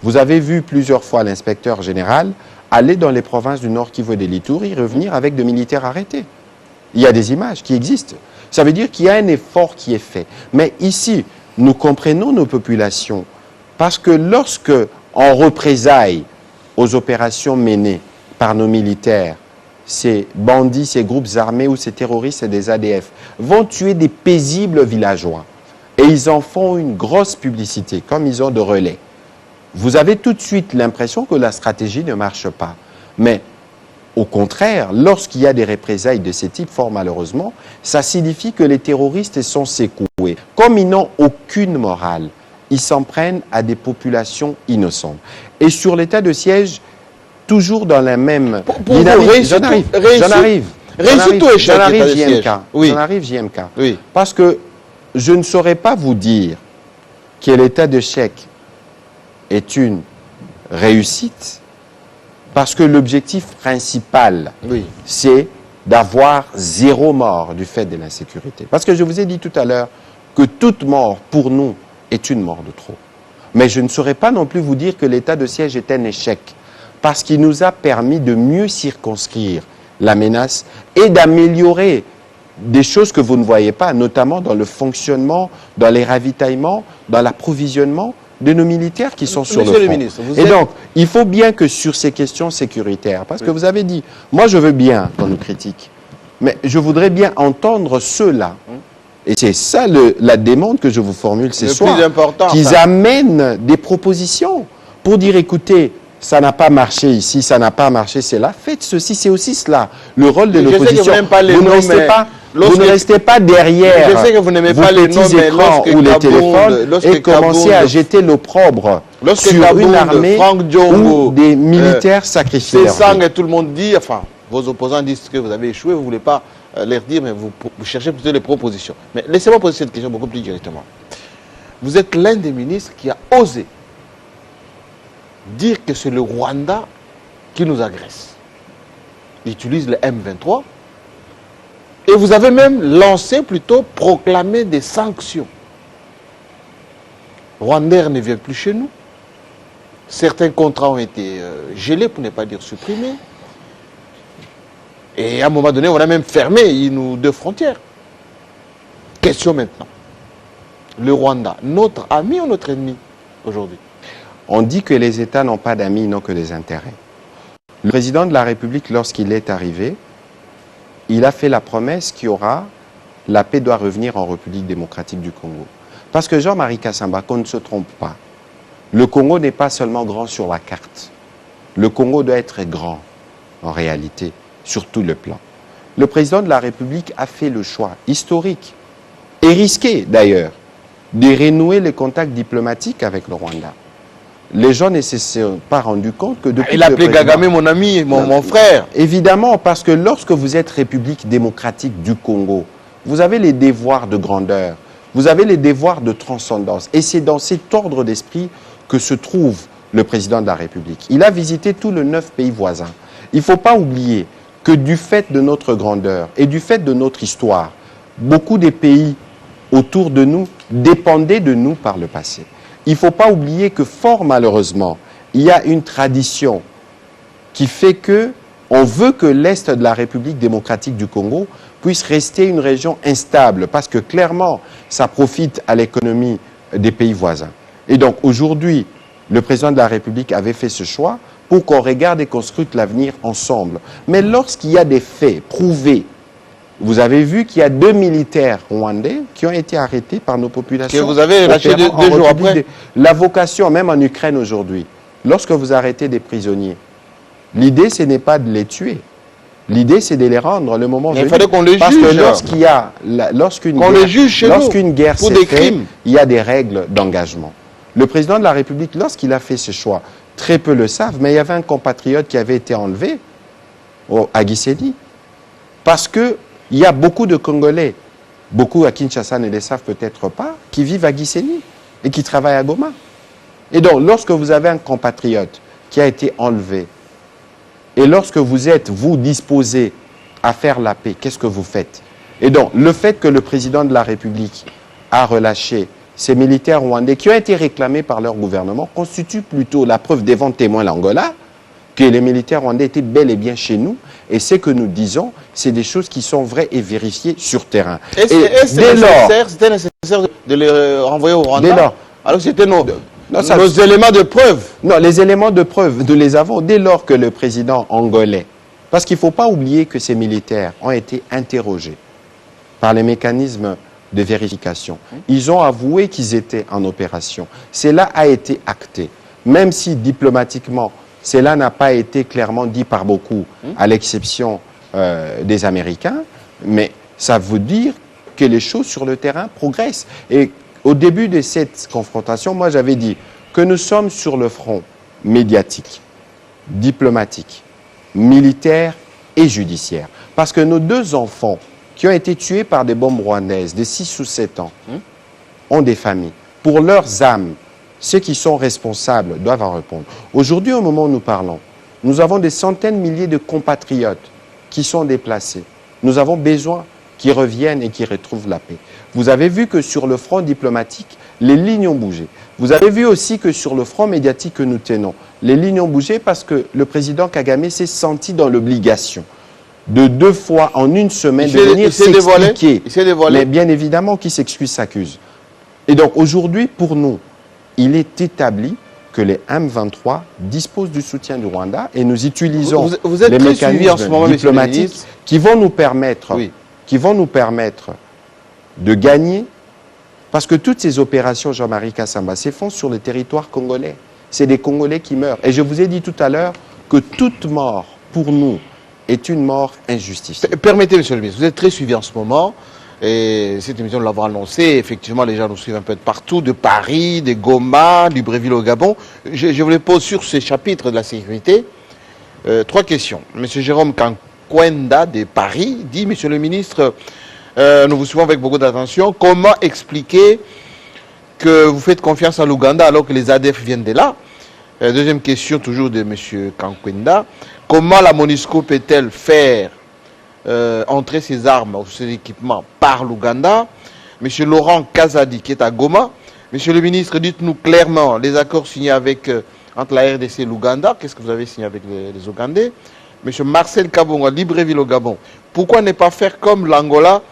Vous avez vu plusieurs fois l'inspecteur général aller dans les provinces du Nord Kivu et de l'Ituri, revenir avec de militaires arrêtés. Il y a des images qui existent. Ça veut dire qu'il y a un effort qui est fait. Mais ici, nous comprenons nos populations parce que lorsque, en représailles aux opérations menées par nos militaires, ces bandits, ces groupes armés ou ces terroristes et des ADF vont tuer des paisibles villageois et ils en font une grosse publicité, comme ils ont de relais. Vous avez tout de suite l'impression que la stratégie ne marche pas. Mais au contraire, lorsqu'il y a des représailles de ce type, fort malheureusement, ça signifie que les terroristes sont secoués. Comme ils n'ont aucune morale, ils s'en prennent à des populations innocentes. Et sur l'état de siège, toujours dans la même dynamique. J'en arrive, JMK. Oui. J'en arrive, JMK. Oui. Parce que je ne saurais pas vous dire que l'état de chèque est une réussite parce que l'objectif principal, Oui. c'est d'avoir 0 mort du fait de l'insécurité. Parce que je vous ai dit tout à l'heure que toute mort, pour nous, est une mort de trop. Mais je ne saurais pas non plus vous dire que l'état de siège est un échec parce qu'il nous a permis de mieux circonscrire la menace et d'améliorer des choses que vous ne voyez pas, notamment dans le fonctionnement, dans les ravitaillements, dans l'approvisionnement de nos militaires qui sont sur le front. Monsieur le ministre, Et donc, il faut bien que sur ces questions sécuritaires, parce que vous avez dit, moi je veux bien qu'on nous critique, mais je voudrais bien entendre ceux-là, et c'est ça la demande que je vous formule ce soir, qu'ils amènent des propositions pour dire, écoutez, ça n'a pas marché ici, ça n'a pas marché, c'est là, faites ceci, c'est aussi cela, le rôle de l'opposition. Vous ne restez pas derrière je sais que vous n'aimez pas les noms, mais lorsque ou les Kabound, téléphones et commencez à jeter l'opprobre sur une armée ou des militaires sacrifiés. C'est ça que tout le monde dit, enfin, vos opposants disent que vous avez échoué, vous ne voulez pas leur dire, mais vous cherchez plutôt les propositions. Mais laissez-moi poser cette question beaucoup plus directement. Vous êtes l'un des ministres qui a osé dire que c'est le Rwanda qui nous agresse. Il utilise le M23. Et vous avez même lancé, plutôt proclamé des sanctions. Rwandais ne vient plus chez nous. Certains contrats ont été gelés, pour ne pas dire supprimés. Et à un moment donné, on a même fermé nos 2 frontières. Question maintenant. Le Rwanda, notre ami ou notre ennemi aujourd'hui? On dit que les États n'ont pas d'amis, ils n'ont que des intérêts. Le président de la République, lorsqu'il est arrivé, il a fait la promesse qu'il y aura, la paix doit revenir en République démocratique du Congo. Parce que Jean-Marie Kassamba, qu'on ne se trompe pas, le Congo n'est pas seulement grand sur la carte. Le Congo doit être grand, en réalité, sur tout le plan. Le président de la République a fait le choix historique, et risqué d'ailleurs, de renouer les contacts diplomatiques avec le Rwanda. Les gens ne se sont pas rendus compte que depuis... Il a appelé Kagame mon ami, mon frère. Évidemment, parce que lorsque vous êtes République démocratique du Congo, vous avez les devoirs de grandeur, vous avez les devoirs de transcendance. Et c'est dans cet ordre d'esprit que se trouve le président de la République. Il a visité tous les 9 pays voisins. Il ne faut pas oublier que du fait de notre grandeur et du fait de notre histoire, beaucoup des pays autour de nous dépendaient de nous par le passé. Il ne faut pas oublier que fort malheureusement, il y a une tradition qui fait que on veut que l'Est de la République démocratique du Congo puisse rester une région instable parce que clairement, ça profite à l'économie des pays voisins. Et donc aujourd'hui, le président de la République avait fait ce choix pour qu'on regarde et qu'on scrute l'avenir ensemble. Mais lorsqu'il y a des faits prouvés, vous avez vu qu'il y a 2 militaires rwandais qui ont été arrêtés par nos populations. Que vous avez lâché 2 jours après. La vocation, même en Ukraine aujourd'hui, lorsque vous arrêtez des prisonniers, l'idée, ce n'est pas de les tuer. L'idée, c'est de les rendre le moment venu. Il fallait qu'on les juge. Parce que lorsqu'une guerre s'est faite, il y a des règles d'engagement. Le président de la République, lorsqu'il a fait ce choix, très peu le savent, mais il y avait un compatriote qui avait été enlevé à Gisenyi. Parce que il y a beaucoup de Congolais, beaucoup à Kinshasa ne le savent peut-être pas, qui vivent à Gisenyi et qui travaillent à Goma. Et donc, lorsque vous avez un compatriote qui a été enlevé Et lorsque vous êtes, vous, disposés à faire la paix, qu'est-ce que vous faites? Et donc, le fait que le président de la République a relâché ces militaires rwandais qui ont été réclamés par leur gouvernement constitue plutôt la preuve devant témoin l'Angola que les militaires rwandais étaient bel et bien chez nous. Et ce que nous disons, c'est des choses qui sont vraies et vérifiées sur terrain. C'était nécessaire de les renvoyer au Rwanda? Dès lors, alors c'était nos nos éléments de preuve. Non, les éléments de preuve, nous les avons dès lors que le président angolais, parce qu'il ne faut pas oublier que ces militaires ont été interrogés par les mécanismes de vérification. Ils ont avoué qu'ils étaient en opération. Cela a été acté, même si diplomatiquement, cela n'a pas été clairement dit par beaucoup, à l'exception des Américains, mais ça veut dire que les choses sur le terrain progressent. Et au début de cette confrontation, moi j'avais dit que nous sommes sur le front médiatique, diplomatique, militaire et judiciaire. Parce que nos deux enfants qui ont été tués par des bombes rwandaises de 6 ou 7 ans ont des familles. Pour leurs âmes, ceux qui sont responsables doivent en répondre. Aujourd'hui, au moment où nous parlons, nous avons des centaines de milliers de compatriotes qui sont déplacés. Nous avons besoin qu'ils reviennent et qu'ils retrouvent la paix. Vous avez vu que sur le front diplomatique, les lignes ont bougé. Vous avez vu aussi que sur le front médiatique que nous tenons, les lignes ont bougé parce que le président Kagame s'est senti dans l'obligation de 2 fois en une semaine de venir s'expliquer. Mais bien évidemment, qui s'excuse s'accuse. Et donc aujourd'hui, pour nous, il est établi que les M23 disposent du soutien du Rwanda et nous utilisons les mécanismes diplomatiques qui vont nous permettre, de gagner, parce que toutes ces opérations, Jean-Marie Kassamba, se font sur le territoire congolais. C'est des Congolais qui meurent. Et je vous ai dit tout à l'heure que toute mort, pour nous, est une mort injustifiée. Permettez, monsieur le ministre, vous êtes très suivi en ce moment. Et cette émission, nous l'avons annoncé. Effectivement, les gens nous suivent un peu de partout, de Paris, de Goma, du Brésil au Gabon. Je vous les pose sur ces chapitres de la sécurité. 3 questions. Monsieur Jérôme Kankwenda de Paris dit, monsieur le ministre, nous vous suivons avec beaucoup d'attention. Comment expliquer que vous faites confiance à l'Ouganda alors que les ADF viennent de là? Deuxième question, toujours de monsieur Kankwenda. Comment la MONUSCO peut-elle faire entrer ses armes ou ses équipements par l'Ouganda? Monsieur Laurent Kazadi, qui est à Goma. Monsieur le ministre, dites-nous clairement les accords signés avec, entre la RDC et l'Ouganda. Qu'est-ce que vous avez signé avec les Ougandais? Monsieur Marcel Kabongo, Libreville au Gabon. Pourquoi ne pas faire comme l'Angola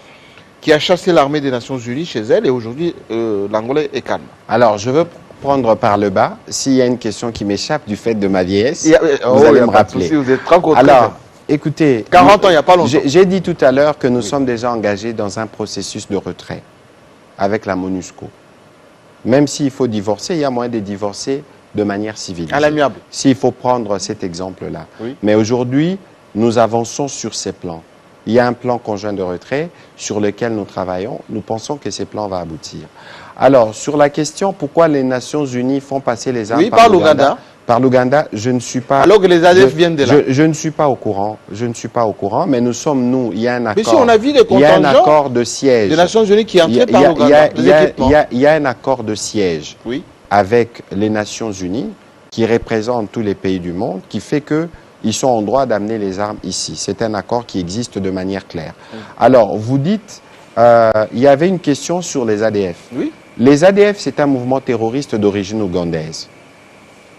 qui a chassé l'armée des Nations Unies chez elle et aujourd'hui l'Angola est calme? Alors, je veux prendre par le bas. S'il y a une question qui m'échappe du fait de ma vieillesse, vous allez me rappeler. Vous êtes trop Alors, écoutez, 40 ans, il n'y a pas longtemps. J'ai dit tout à l'heure que nous sommes déjà engagés dans un processus de retrait avec la MONUSCO. Même s'il faut divorcer, il y a moyen de divorcer de manière civilisée. À l'amiable. S'il faut prendre cet exemple-là. Oui. Mais aujourd'hui, nous avançons sur ces plans. Il y a un plan conjoint de retrait sur lequel nous travaillons. Nous pensons que ces plans vont aboutir. Alors, sur la question pourquoi les Nations Unies font passer les armes par l'Ouganda, par l'Ouganda, je ne suis pas... Alors que les ADF viennent de là. Je ne suis pas au courant. Je ne suis pas au courant, mais nous sommes, il y a un accord. Mais si on a vu les il y a un accord de siège. des Nations Unies qui entraient par l'Ouganda. Il y a un accord de siège avec les Nations Unies qui représente tous les pays du monde, qui fait qu'ils sont en droit d'amener les armes ici. C'est un accord qui existe de manière claire. Alors, vous dites, il y avait une question sur les ADF. Oui. Les ADF, c'est un mouvement terroriste d'origine ougandaise.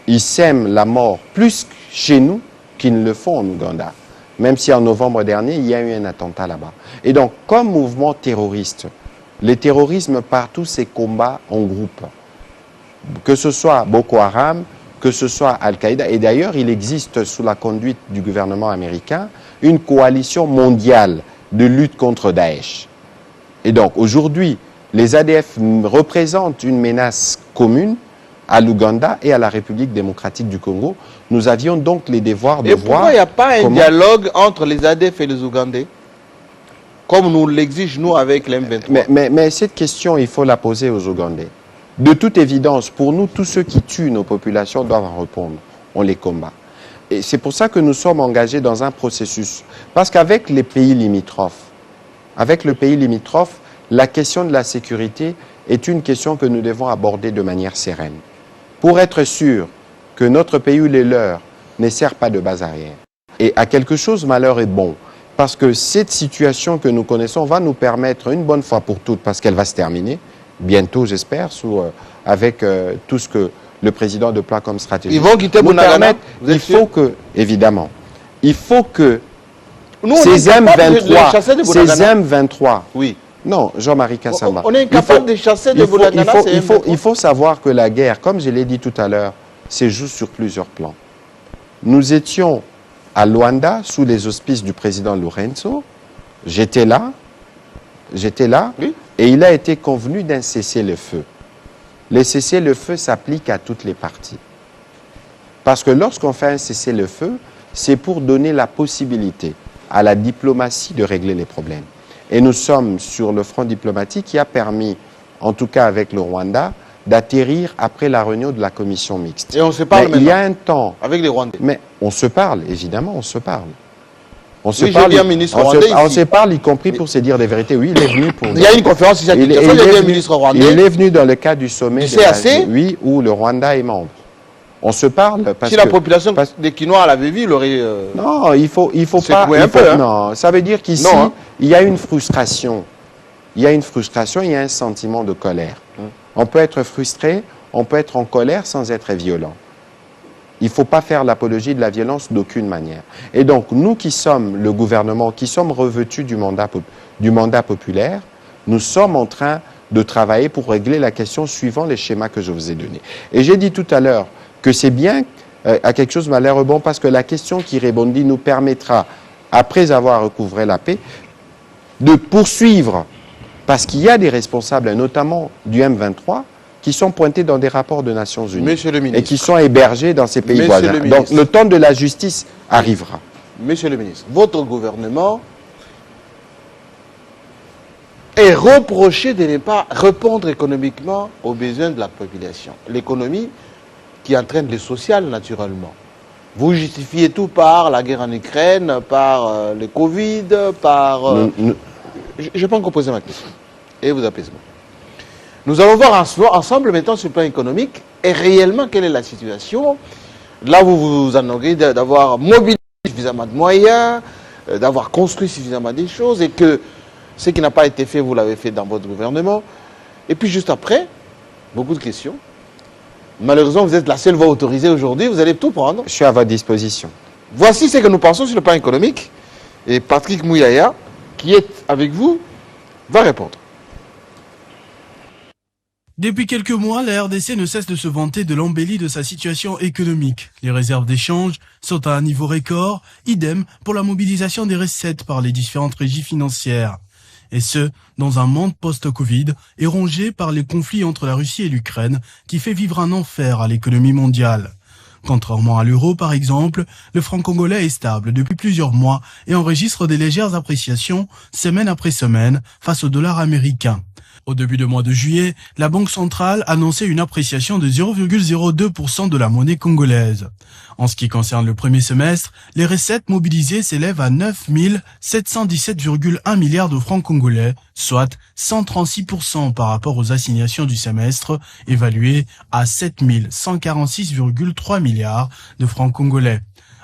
Ils sèment la mort plus chez nous qu'ils ne le font en Ouganda. Même si en novembre dernier, il y a eu un attentat là-bas. Et donc, comme mouvement terroriste, le terrorisme partout, c'est combat en groupe. Que ce soit Boko Haram, que ce soit Al-Qaïda. Et d'ailleurs, il existe sous la conduite du gouvernement américain une coalition mondiale de lutte contre Daesh. Et donc, aujourd'hui, les ADF représentent une menace commune à l'Ouganda et à la République démocratique du Congo. Nous avions donc les devoirs de voir... Et pourquoi il n'y a pas un dialogue entre les ADF et les Ougandais, comme nous l'exige, nous, avec l'M23? Mais cette question, il faut la poser aux Ougandais. De toute évidence, pour nous, tous ceux qui tuent nos populations doivent en répondre. On les combat. Et c'est pour ça que nous sommes engagés dans un processus. Parce qu'avec les pays limitrophes, la question de la sécurité est une question que nous devons aborder de manière sereine. Pour être sûr que notre pays ou les leurs ne sert pas de base arrière. Et à quelque chose, malheur est bon. Parce que cette situation que nous connaissons va nous permettre une bonne fois pour toutes, parce qu'elle va se terminer, bientôt j'espère, avec tout ce que le président déploie comme stratégie. Ils vont quitter Bunagana. Il faut que, évidemment, il faut que nous, ces M23, oui. Non, Jean-Marie Kassama. On est incapable de chasser de Bunagana. Il faut savoir que la guerre, comme je l'ai dit tout à l'heure, se joue sur plusieurs plans. Nous étions à Luanda, sous les auspices du président Lourenço. J'étais là, oui. Et il a été convenu d'un cessez-le-feu. Le cessez-le-feu s'applique à toutes les parties. Parce que lorsqu'on fait un cessez-le-feu, c'est pour donner la possibilité à la diplomatie de régler les problèmes. Et nous sommes sur le front diplomatique qui a permis, en tout cas avec le Rwanda, d'atterrir après la réunion de la commission mixte. Et on se parle maintenant. Il y a un temps. Avec les Rwandais. Mais on se parle, évidemment, on se parle. On se oui, parle, j'ai vu un ministre rwandais ici. On se parle, y compris pour se dire des vérités. Oui, il est venu pour... Il y a une conférence ici à Kinshasa, j'ai vu un ministre rwandais. Il est venu dans le cadre du sommet du CAC, oui, où le Rwanda est membre. On se parle parce que... Si la population des Quinois l'avait vu, il aurait... Non, il faut pas... Non, ça veut dire qu'ici, il y a une frustration. Il y a une frustration, il y a un sentiment de colère. On peut être frustré, on peut être en colère sans être violent. Il ne faut pas faire l'apologie de la violence d'aucune manière. Et donc, nous qui sommes le gouvernement, qui sommes revêtus du mandat populaire, nous sommes en train de travailler pour régler la question suivant les schémas que je vous ai donnés. Et j'ai dit tout à l'heure que c'est bien à quelque chose malheureux bon, parce que la question qui répondit nous permettra, après avoir recouvré la paix, de poursuivre, parce qu'il y a des responsables, notamment du M23, qui sont pointés dans des rapports de Nations Unies. Monsieur le ministre. Et qui sont hébergés dans ces pays voisins. Donc le temps de la justice arrivera. Monsieur le ministre, votre gouvernement est reproché de ne pas répondre économiquement aux besoins de la population. L'économie qui entraîne le social, naturellement. Vous justifiez tout par la guerre en Ukraine, par le Covid, par... Je n'ai pas encore posé ma question. Et vous apaisement. Nous allons voir ensemble maintenant sur le plan économique et réellement quelle est la situation. Là, vous vous enorgueillez d'avoir mobilisé suffisamment de moyens, d'avoir construit suffisamment de choses et que ce qui n'a pas été fait, vous l'avez fait dans votre gouvernement. Et puis juste après, beaucoup de questions. Malheureusement, vous êtes la seule voix autorisée aujourd'hui, vous allez tout prendre. Je suis à votre disposition. Voici ce que nous pensons sur le plan économique. Et Patrick Mouyaya, qui est avec vous, va répondre. Depuis quelques mois, la RDC ne cesse de se vanter de l'embellie de sa situation économique. Les réserves d'échange sont à un niveau record, idem pour la mobilisation des recettes par les différentes régies financières. Et ce, dans un monde post-Covid et rongé par les conflits entre la Russie et l'Ukraine qui fait vivre un enfer à l'économie mondiale. Contrairement à l'euro, par exemple, le franc congolais est stable depuis plusieurs mois et enregistre des légères appréciations semaine après semaine face au dollar américain. Au début du mois de juillet, la Banque centrale annonçait une appréciation de 0,02% de la monnaie congolaise. En ce qui concerne le premier semestre, les recettes mobilisées s'élèvent à 9 717,1 milliards de francs congolais, soit 136% par rapport aux assignations du semestre, évaluées à 7 146,3 milliards de francs congolais.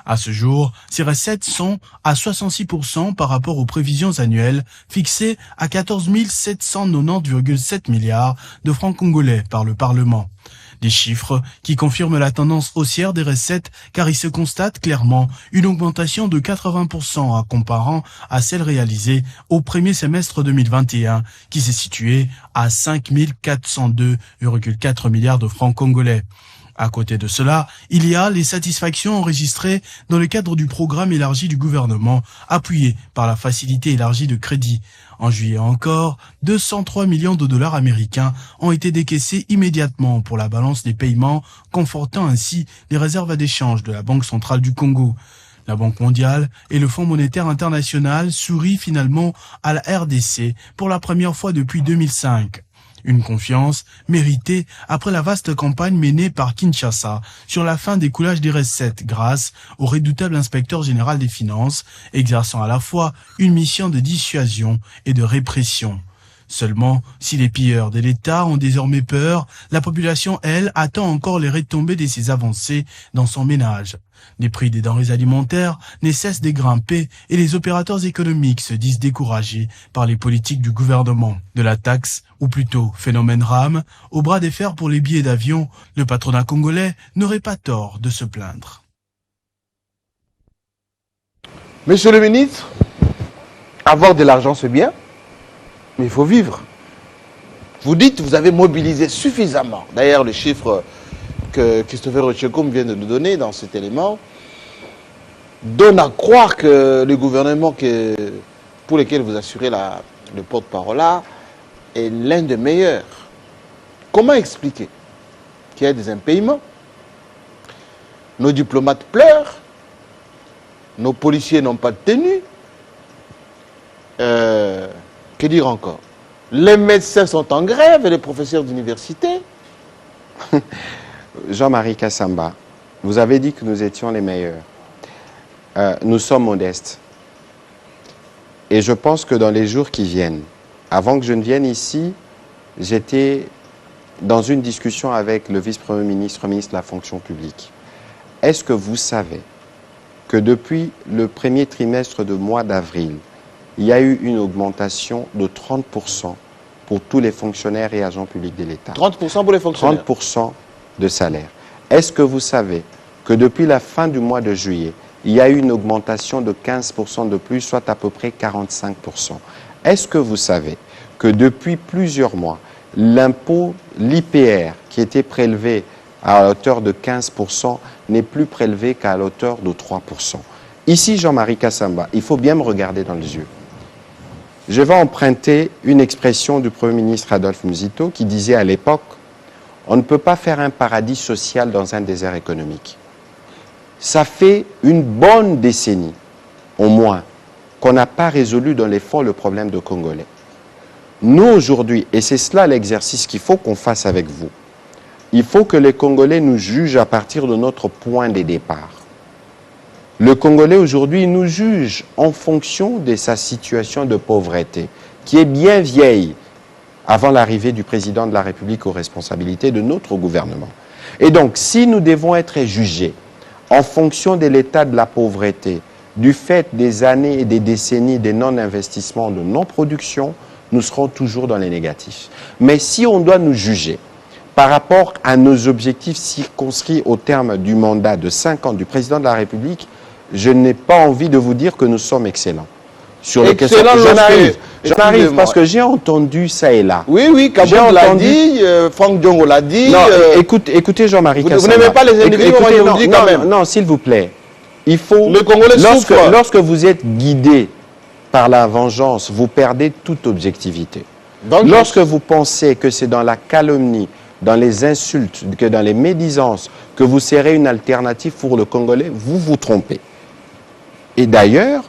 À ce jour, ces recettes sont à 66% par rapport aux prévisions annuelles fixées à 14 790,7 milliards de francs congolais par le Parlement. Des chiffres qui confirment la tendance haussière des recettes car il se constate clairement une augmentation de 80% en comparant à celle réalisée au premier semestre 2021 qui s'est située à 5 402,4 milliards de francs congolais. À côté de cela, il y a les satisfactions enregistrées dans le cadre du programme élargi du gouvernement, appuyé par la facilité élargie de crédit. En juillet encore, 203 millions de dollars américains ont été décaissés immédiatement pour la balance des paiements, confortant ainsi les réserves d'échange de la Banque centrale du Congo. La Banque mondiale et le Fonds monétaire international sourient finalement à la RDC pour la première fois depuis 2005. Une confiance méritée après la vaste campagne menée par Kinshasa sur la fin des coulages des recettes grâce au redoutable inspecteur général des finances, exerçant à la fois une mission de dissuasion et de répression. Seulement, si les pilleurs de l'État ont désormais peur, la population, elle, attend encore les retombées de ces avancées dans son ménage. Les prix des denrées alimentaires ne cessent de grimper et les opérateurs économiques se disent découragés par les politiques du gouvernement. De la taxe, ou plutôt phénomène RAM, au bras de fer pour les billets d'avion, le patronat congolais n'aurait pas tort de se plaindre. Monsieur le ministre, avoir de l'argent c'est bien, mais il faut vivre. Vous dites que vous avez mobilisé suffisamment. D'ailleurs, le chiffre que Christopher Ochekoum vient de nous donner dans cet élément donne à croire que le gouvernement pour lequel vous assurez le porte-parole là est l'un des meilleurs. Comment expliquer qu'il y a des impayements? Nos diplomates pleurent, nos policiers n'ont pas de tenue. Que dire encore? Les médecins sont en grève et les professeurs d'université. Jean-Marie Kassamba, vous avez dit que nous étions les meilleurs. Nous sommes modestes. Et je pense que dans les jours qui viennent, avant que je ne vienne ici, j'étais dans une discussion avec le vice-premier ministre, ministre de la fonction publique. Est-ce que vous savez que depuis le premier trimestre du mois d'avril, il y a eu une augmentation de 30% pour tous les fonctionnaires et agents publics de l'État. 30% pour les fonctionnaires? 30% de salaire. Est-ce que vous savez que depuis la fin du mois de juillet, il y a eu une augmentation de 15% de plus, soit à peu près 45%? Est-ce que vous savez que depuis plusieurs mois, l'impôt, l'IPR, qui était prélevé à hauteur de 15%, n'est plus prélevé qu'à hauteur de 3%. Ici, Jean-Marie Kassamba, il faut bien me regarder dans les yeux. Je vais emprunter une expression du Premier ministre Adolphe Muzito qui disait à l'époque « On ne peut pas faire un paradis social dans un désert économique ». Ça fait une bonne décennie, au moins, qu'on n'a pas résolu dans les fonds le problème de Congolais. Nous, aujourd'hui, et c'est cela l'exercice qu'il faut qu'on fasse avec vous, il faut que les Congolais nous jugent à partir de notre point de départ. Le Congolais aujourd'hui nous juge en fonction de sa situation de pauvreté, qui est bien vieille avant l'arrivée du président de la République aux responsabilités de notre gouvernement. Et donc, si nous devons être jugés en fonction de l'état de la pauvreté, du fait des années et des décennies de non-investissement, de non-production, nous serons toujours dans les négatifs. Mais si on doit nous juger par rapport à nos objectifs circonscrits au terme du mandat de 5 ans du président de la République, je n'ai pas envie de vous dire que nous sommes excellents. Sur les questions, j'arrive parce que j'ai entendu ça et là. Oui, oui, Kabou l'a dit, Franck Diongo l'a dit. Non, écoutez Jean-Marie Kassamba. Vous n'aimez pas les individus, on dit quand même. Non, s'il vous plaît. Il faut, le Congolais souffre. Lorsque vous êtes guidé par la vengeance, vous perdez toute objectivité. Lorsque vous pensez que c'est dans la calomnie, dans les insultes, que dans les médisances, que vous serez une alternative pour le Congolais, vous vous trompez. Et d'ailleurs,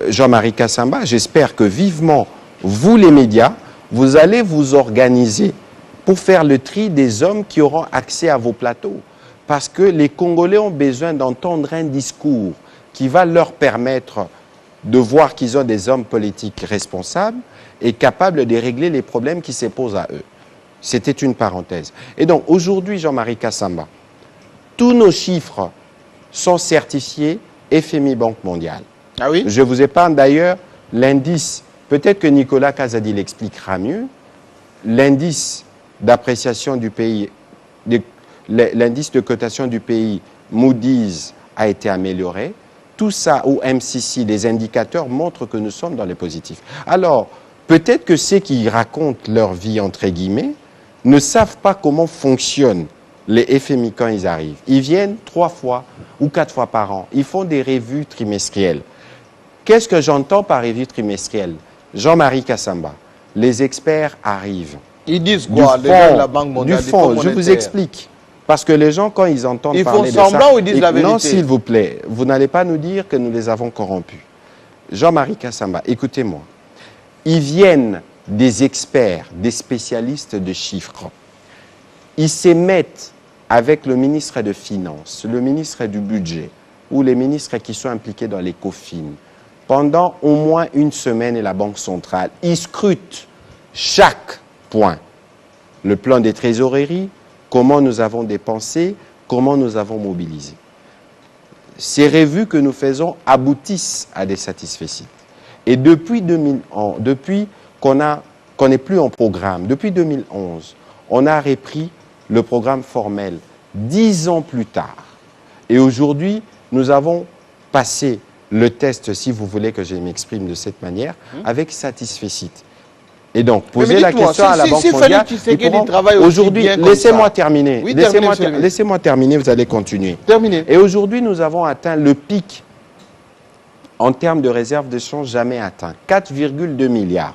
Jean-Marie Kassamba, j'espère que vivement, vous les médias, vous allez vous organiser pour faire le tri des hommes qui auront accès à vos plateaux. Parce que les Congolais ont besoin d'entendre un discours qui va leur permettre de voir qu'ils ont des hommes politiques responsables et capables de régler les problèmes qui se posent à eux. C'était une parenthèse. Et donc, aujourd'hui, Jean-Marie Kassamba, tous nos chiffres sont certifiés FMI Banque mondiale. Ah oui? Je vous épargne d'ailleurs l'indice, peut-être que Nicolas Kazadi l'expliquera mieux, l'indice d'appréciation du pays, l'indice de cotation du pays, Moody's, a été amélioré. Tout ça, ou MCC, les indicateurs montrent que nous sommes dans les positifs. Alors, peut-être que ceux qui racontent leur vie, entre guillemets, ne savent pas comment fonctionnent les FMI quand ils arrivent. Ils viennent 3 fois ou 4 fois par an. Ils font des revues trimestrielles. Qu'est-ce que j'entends par revue trimestrielle? Jean-Marie Kassamba, les experts arrivent. Ils disent quoi? Du fond, je vous explique. Parce que les gens, quand ils entendent parler de ça... Ils font semblant ou ils disent la vérité? Non, s'il vous plaît, vous n'allez pas nous dire que nous les avons corrompus. Jean-Marie Kassamba, écoutez-moi. Ils viennent des experts, des spécialistes de chiffres. Ils se mettent avec le ministre des Finances, le ministre du Budget, ou les ministres qui sont impliqués dans les COFIN, pendant au moins une semaine et la Banque centrale. Ils scrutent chaque point. Le plan des trésoreries, comment nous avons dépensé, comment nous avons mobilisé. Ces revues que nous faisons aboutissent à des satisfaits. Et depuis qu'on n'est plus en programme, depuis 2011, on a repris le programme formel 10 ans plus tard. Et aujourd'hui, nous avons passé le test, si vous voulez que je m'exprime de cette manière, avec satisfait. Et donc, poser la question à la Banque mondiale. Aujourd'hui, laissez-moi terminer. Oui, laissez-moi terminer, vous allez continuer. Terminez. Et aujourd'hui, nous avons atteint le pic en termes de réserve de change jamais atteint. 4,2 milliards.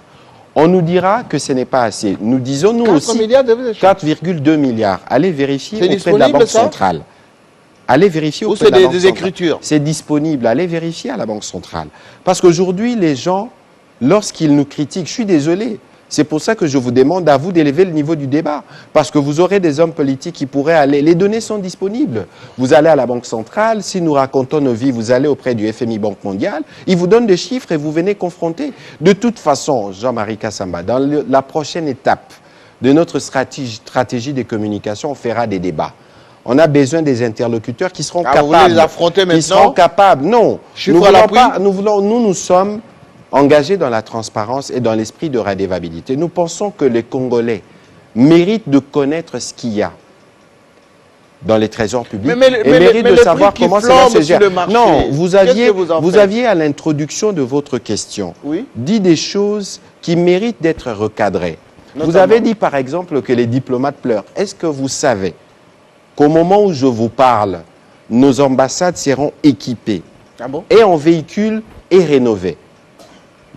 On nous dira que ce n'est pas assez. Nous disons, nous aussi, 4,2 milliards. Allez vérifier auprès de la Banque centrale. Allez vérifier auprès de la Banque centrale. Écritures. C'est disponible. Allez vérifier à la Banque centrale. Parce qu'aujourd'hui, les gens, lorsqu'ils nous critiquent, je suis désolé, c'est pour ça que je vous demande à vous d'élever le niveau du débat. Parce que vous aurez des hommes politiques qui pourraient aller. Les données sont disponibles. Vous allez à la Banque centrale, si nous racontons nos vies, vous allez auprès du FMI Banque mondiale, ils vous donnent des chiffres et vous venez confronter. De toute façon, Jean-Marie Kassamba, dans la prochaine étape de notre stratégie de communication, on fera des débats. On a besoin des interlocuteurs qui seront capables. Vous voulez les affronter maintenant ? Qui seront capables. Non. Nous sommes engagés dans la transparence et dans l'esprit de redevabilité. Nous pensons que les Congolais méritent de connaître ce qu'il y a dans les trésors publics et méritent de savoir comment cela se gère. Non, vous aviez à l'introduction de votre question dit des choses qui méritent d'être recadrées. Notamment. Vous avez dit par exemple que les diplomates pleurent. Est-ce que vous savez qu'au moment où je vous parle, nos ambassades seront équipées et en véhicules et rénovés?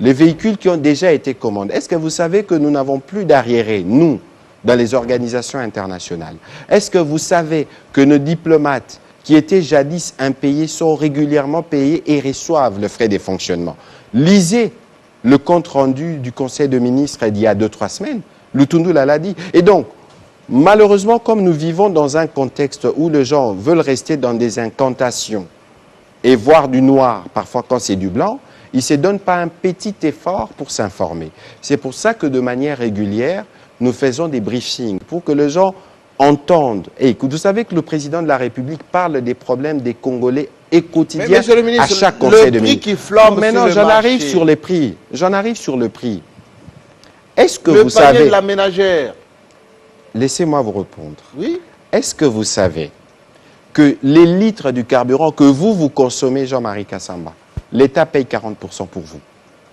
Les véhicules qui ont déjà été commandés. Est-ce que vous savez que nous n'avons plus d'arriérés, nous, dans les organisations internationales? Est-ce que vous savez que nos diplomates qui étaient jadis impayés sont régulièrement payés et reçoivent le frais de fonctionnement? Lisez le compte-rendu du Conseil de ministres d'il y a 2-3 semaines. Lutundula l'a dit. Et donc, malheureusement, comme nous vivons dans un contexte où les gens veulent rester dans des incantations et voir du noir, parfois quand c'est du blanc, ils ne se donnent pas un petit effort pour s'informer. C'est pour ça que de manière régulière, nous faisons des briefings pour que les gens entendent. Et écoute, vous savez que le président de la République parle des problèmes des Congolais et quotidiens à chaque conseil de ministre. Maintenant, j'en arrive sur les prix. J'en arrive sur le prix. Est-ce que vous savez... de la ménagère. Laissez-moi vous répondre. Oui. Est-ce que vous savez que les litres du carburant que vous consommez, Jean-Marie Kassamba, l'État paye 40% pour vous?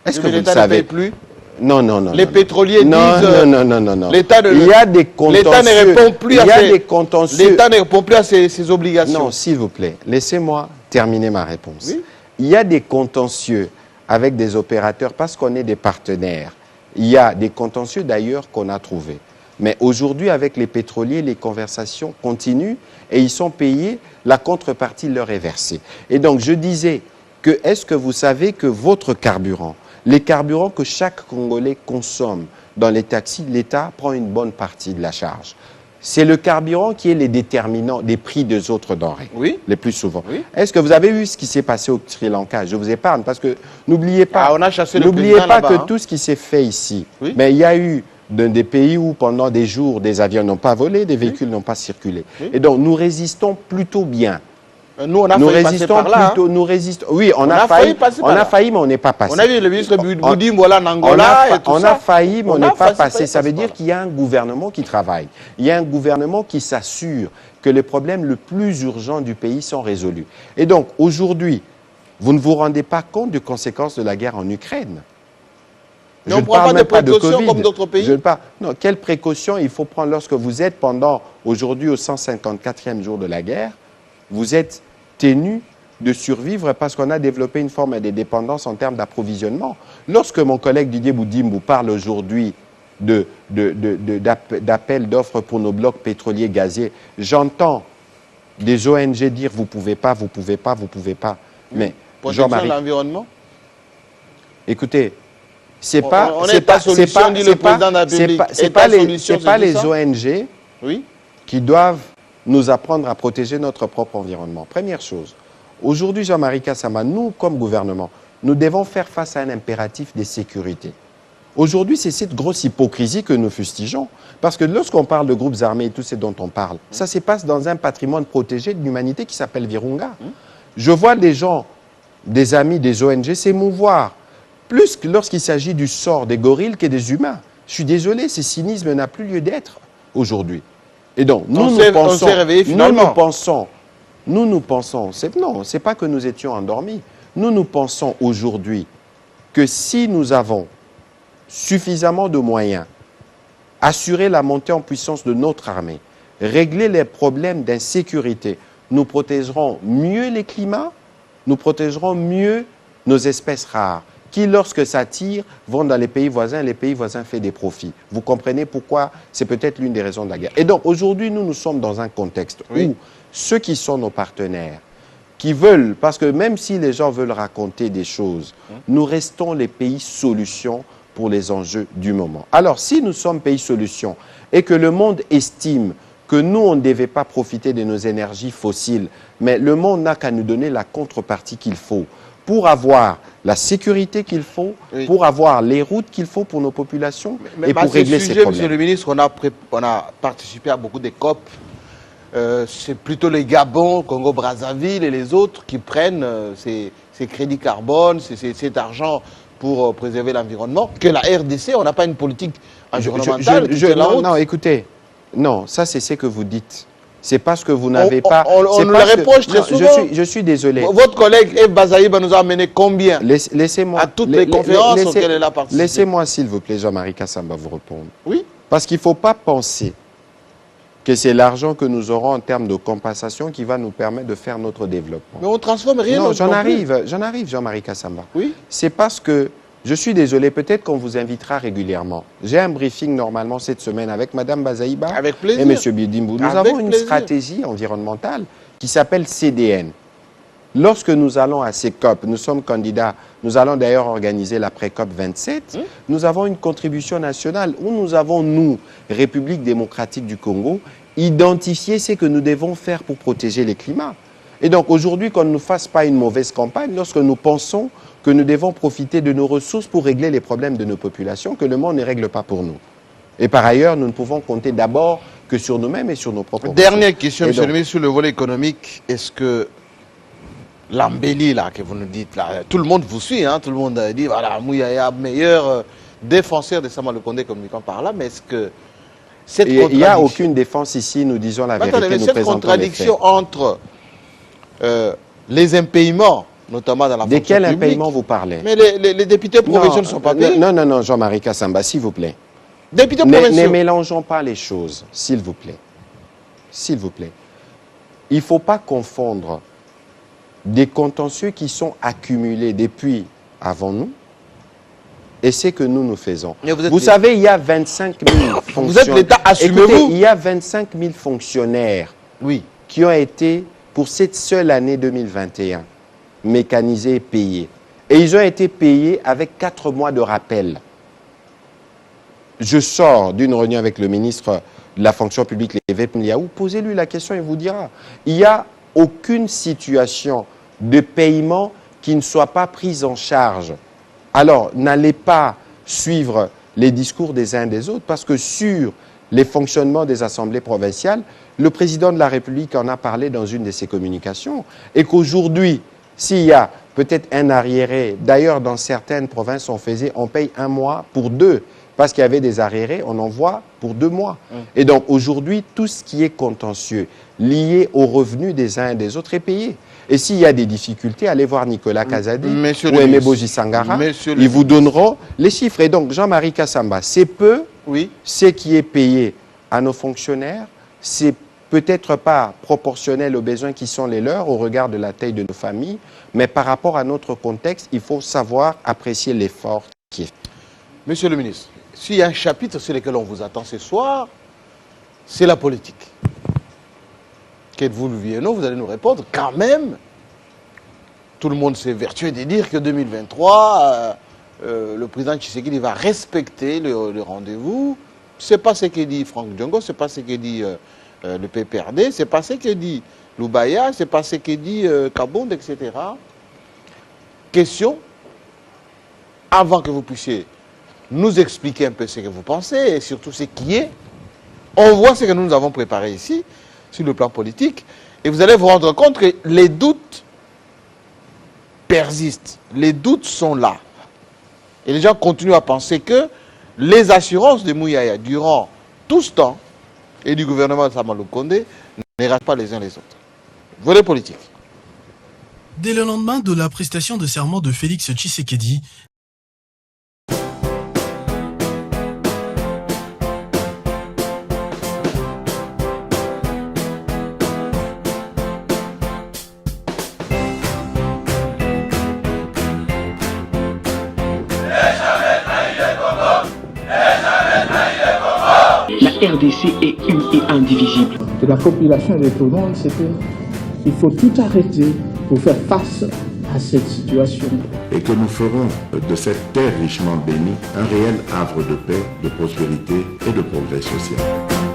Est-ce que vous le savez? L'État ne paye plus? Non. Les pétroliers disent... Non. L'État il y a des contentieux. L'État ne répond plus à des contentieux. L'État ne répond plus à ses obligations. Non, s'il vous plaît, laissez-moi terminer ma réponse. Oui. Il y a des contentieux avec des opérateurs parce qu'on est des partenaires. Il y a des contentieux d'ailleurs qu'on a trouvés. Mais aujourd'hui, avec les pétroliers, les conversations continuent et ils sont payés, la contrepartie leur est versée. Et donc, je disais que est-ce que vous savez que votre carburant, les carburants que chaque Congolais consomme dans les taxis, l'État prend une bonne partie de la charge. C'est le carburant qui est les déterminants des prix des autres denrées, les plus souvent. Oui. Est-ce que vous avez vu ce qui s'est passé au Sri Lanka? Je vous épargne parce que n'oubliez pas, que tout ce qui s'est fait ici, mais il y a eu dans des pays où pendant des jours, des avions n'ont pas volé, des véhicules n'ont pas circulé. Et donc, nous résistons plutôt bien. Nous, on a failli passer par là. Nous résistons. Oui, on a failli, mais on n'est pas passé. On a vu le ministre Boudi Mbola en Angola et tout ça. On a failli, mais on n'est pas passé. Ça veut dire qu'il y a un gouvernement qui travaille. Il y a un gouvernement qui s'assure que les problèmes les plus urgents du pays sont résolus. Et donc, aujourd'hui, vous ne vous rendez pas compte des conséquences de la guerre en Ukraine. Mais on ne prend pas de précautions comme d'autres pays. Non, quelles précautions il faut prendre lorsque vous êtes aujourd'hui au 154e jour de la guerre, vous êtes tenu de survivre parce qu'on a développé une forme de dépendance en termes d'approvisionnement. Lorsque mon collègue Didier Boudimbo parle aujourd'hui d'appel d'offres pour nos blocs pétroliers gaziers, j'entends des ONG dire vous pouvez pas. Mais Jean-Marie, l'environnement. Écoutez, c'est pas les ONG qui doivent nous apprendre à protéger notre propre environnement. Première chose, aujourd'hui, Jean-Marie Kassamba, nous, comme gouvernement, nous devons faire face à un impératif de sécurité. Aujourd'hui, c'est cette grosse hypocrisie que nous fustigeons. Parce que lorsqu'on parle de groupes armés et tout ce dont on parle, ça se passe dans un patrimoine protégé de l'humanité qui s'appelle Virunga. Je vois des gens, des amis des ONG s'émouvoir, plus que lorsqu'il s'agit du sort des gorilles que des humains. Je suis désolé, ce cynisme n'a plus lieu d'être aujourd'hui. Et donc, nous pensons, non, c'est pas que nous étions endormis. Nous pensons aujourd'hui que si nous avons suffisamment de moyens, assurer la montée en puissance de notre armée, régler les problèmes d'insécurité, nous protégerons mieux les climats, nous protégerons mieux nos espèces rares, qui, lorsque ça tire, vont dans les pays voisins font des profits. Vous comprenez pourquoi c'est peut-être l'une des raisons de la guerre. Et donc, aujourd'hui, nous sommes dans un contexte où ceux qui sont nos partenaires, qui veulent, parce que même si les gens veulent raconter des choses, nous restons les pays solutions pour les enjeux du moment. Alors, si nous sommes pays solutions et que le monde estime que nous, on ne devait pas profiter de nos énergies fossiles, mais le monde n'a qu'à nous donner la contrepartie qu'il faut pour avoir la sécurité qu'il faut, pour avoir les routes qu'il faut pour nos populations et pour régler ces problèmes. Monsieur le ministre, on a participé à beaucoup de COP. C'est plutôt les Gabon, Congo-Brazzaville et les autres qui prennent ces crédits carbone, cet argent pour préserver l'environnement. Que la RDC, on n'a pas une politique environnementale qui tient la route. Non, écoutez, non, ça c'est ce que vous dites. C'est parce que vous n'avez pas... On nous le reproche très souvent. Je suis désolé. Votre collègue Eve Bazaïba nous a amené combien Laissez-moi... À toutes les conférences auxquelles elle a participé. Laissez-moi, s'il vous plaît, Jean-Marie Kassamba, vous répondre. Oui. Parce qu'il ne faut pas penser que c'est l'argent que nous aurons en termes de compensation qui va nous permettre de faire notre développement. Mais on ne transforme rien. Non, j'en arrive, Jean-Marie Kassamba. Oui. C'est parce que... Je suis désolé, peut-être qu'on vous invitera régulièrement. J'ai un briefing normalement cette semaine avec Mme Bazaïba et M. Bidimbou. Nous avons une stratégie environnementale qui s'appelle CDN. Lorsque nous allons à ces COP, nous sommes candidats, nous allons d'ailleurs organiser l'après-COP 27, nous avons une contribution nationale où nous avons, nous, République démocratique du Congo, identifié ce que nous devons faire pour protéger les climats. Et donc aujourd'hui, qu'on ne nous fasse pas une mauvaise campagne, lorsque nous pensons que nous devons profiter de nos ressources pour régler les problèmes de nos populations, que le monde ne règle pas pour nous. Et par ailleurs, nous ne pouvons compter d'abord que sur nous-mêmes et sur nos propres ressources. Dernière question, monsieur le ministre, sur le volet économique. Est-ce que l'embellie, là, que vous nous dites, là, tout le monde vous suit, hein, tout le monde dit, voilà, Mouyaya, meilleur défenseur de Sama Lukonde, communiquant par là, mais est-ce que cette contradiction... Il n'y a aucune défense ici, nous disons la vérité, nous présentons les faits. Cette contradiction entre les impayements, notamment dans la fonction publique. De quel impayement vous parlez? Mais les députés provinciaux ne sont pas payés. Non, Jean-Marie Kassamba, s'il vous plaît. Députés provinciaux. Ne mélangeons pas les choses, s'il vous plaît. S'il vous plaît. Il ne faut pas confondre des contentieux qui sont accumulés depuis avant nous et ce que nous faisons. Vous savez, il y a 25 000 fonctionnaires. Vous êtes l'État, assumez-vous. Il y a 25 000 fonctionnaires qui ont été, pour cette seule année 2021, mécanisés et payés. Et ils ont été payés avec 4 mois de rappel. Je sors d'une réunion avec le ministre de la fonction publique, Lévé Mliaou, posez-lui la question, il vous dira. Il n'y a aucune situation de paiement qui ne soit pas prise en charge. Alors, n'allez pas suivre les discours des uns et des autres, parce que sur les fonctionnements des assemblées provinciales, le président de la République en a parlé dans une de ses communications, et qu'aujourd'hui, s'il y a peut-être un arriéré, d'ailleurs dans certaines provinces on paye 1 mois pour 2, parce qu'il y avait des arriérés, on envoie pour 2 mois. Et donc aujourd'hui, tout ce qui est contentieux lié aux revenus des uns et des autres est payé. Et s'il y a des difficultés, allez voir Nicolas Kazadi ou Aimé Boji Sangara, ils vous donneront les chiffres. Et donc Jean-Marie Kassamba, c'est peu ce qui est payé à nos fonctionnaires, c'est peut-être pas proportionnel aux besoins qui sont les leurs au regard de la taille de nos familles, mais par rapport à notre contexte, il faut savoir apprécier l'effort qui est fait. Monsieur le ministre, s'il y a un chapitre sur lequel on vous attend ce soir, c'est la politique. Qu'êtes-vous le oui ou non, vous allez nous répondre. Quand même, tout le monde s'est vertueux de dire que 2023, le président Tshisekedi va respecter le rendez-vous. Ce n'est pas ce que dit Franck Diongo, ce n'est pas ce que dit le PPRD, ce n'est pas ce que dit Loubaya, ce n'est pas ce que dit Kabonde, etc. Question, avant que vous puissiez nous expliquer un peu ce que vous pensez et surtout ce qui est. On voit ce que nous avons préparé ici, sur le plan politique, et vous allez vous rendre compte que les doutes persistent, les doutes sont là. Et les gens continuent à penser que les assurances de Mouyaya durant tout ce temps et du gouvernement de Samalou Kondé n'éragent pas les uns les autres. Volet politique. Dès le lendemain de la prestation de serment de Félix Tshisekedi, La RDC est une et indivisible. De la population et de tout le monde, c'est qu'il faut tout arrêter pour faire face à cette situation. Et que nous ferons de cette terre richement bénie un réel havre de paix, de prospérité et de progrès social.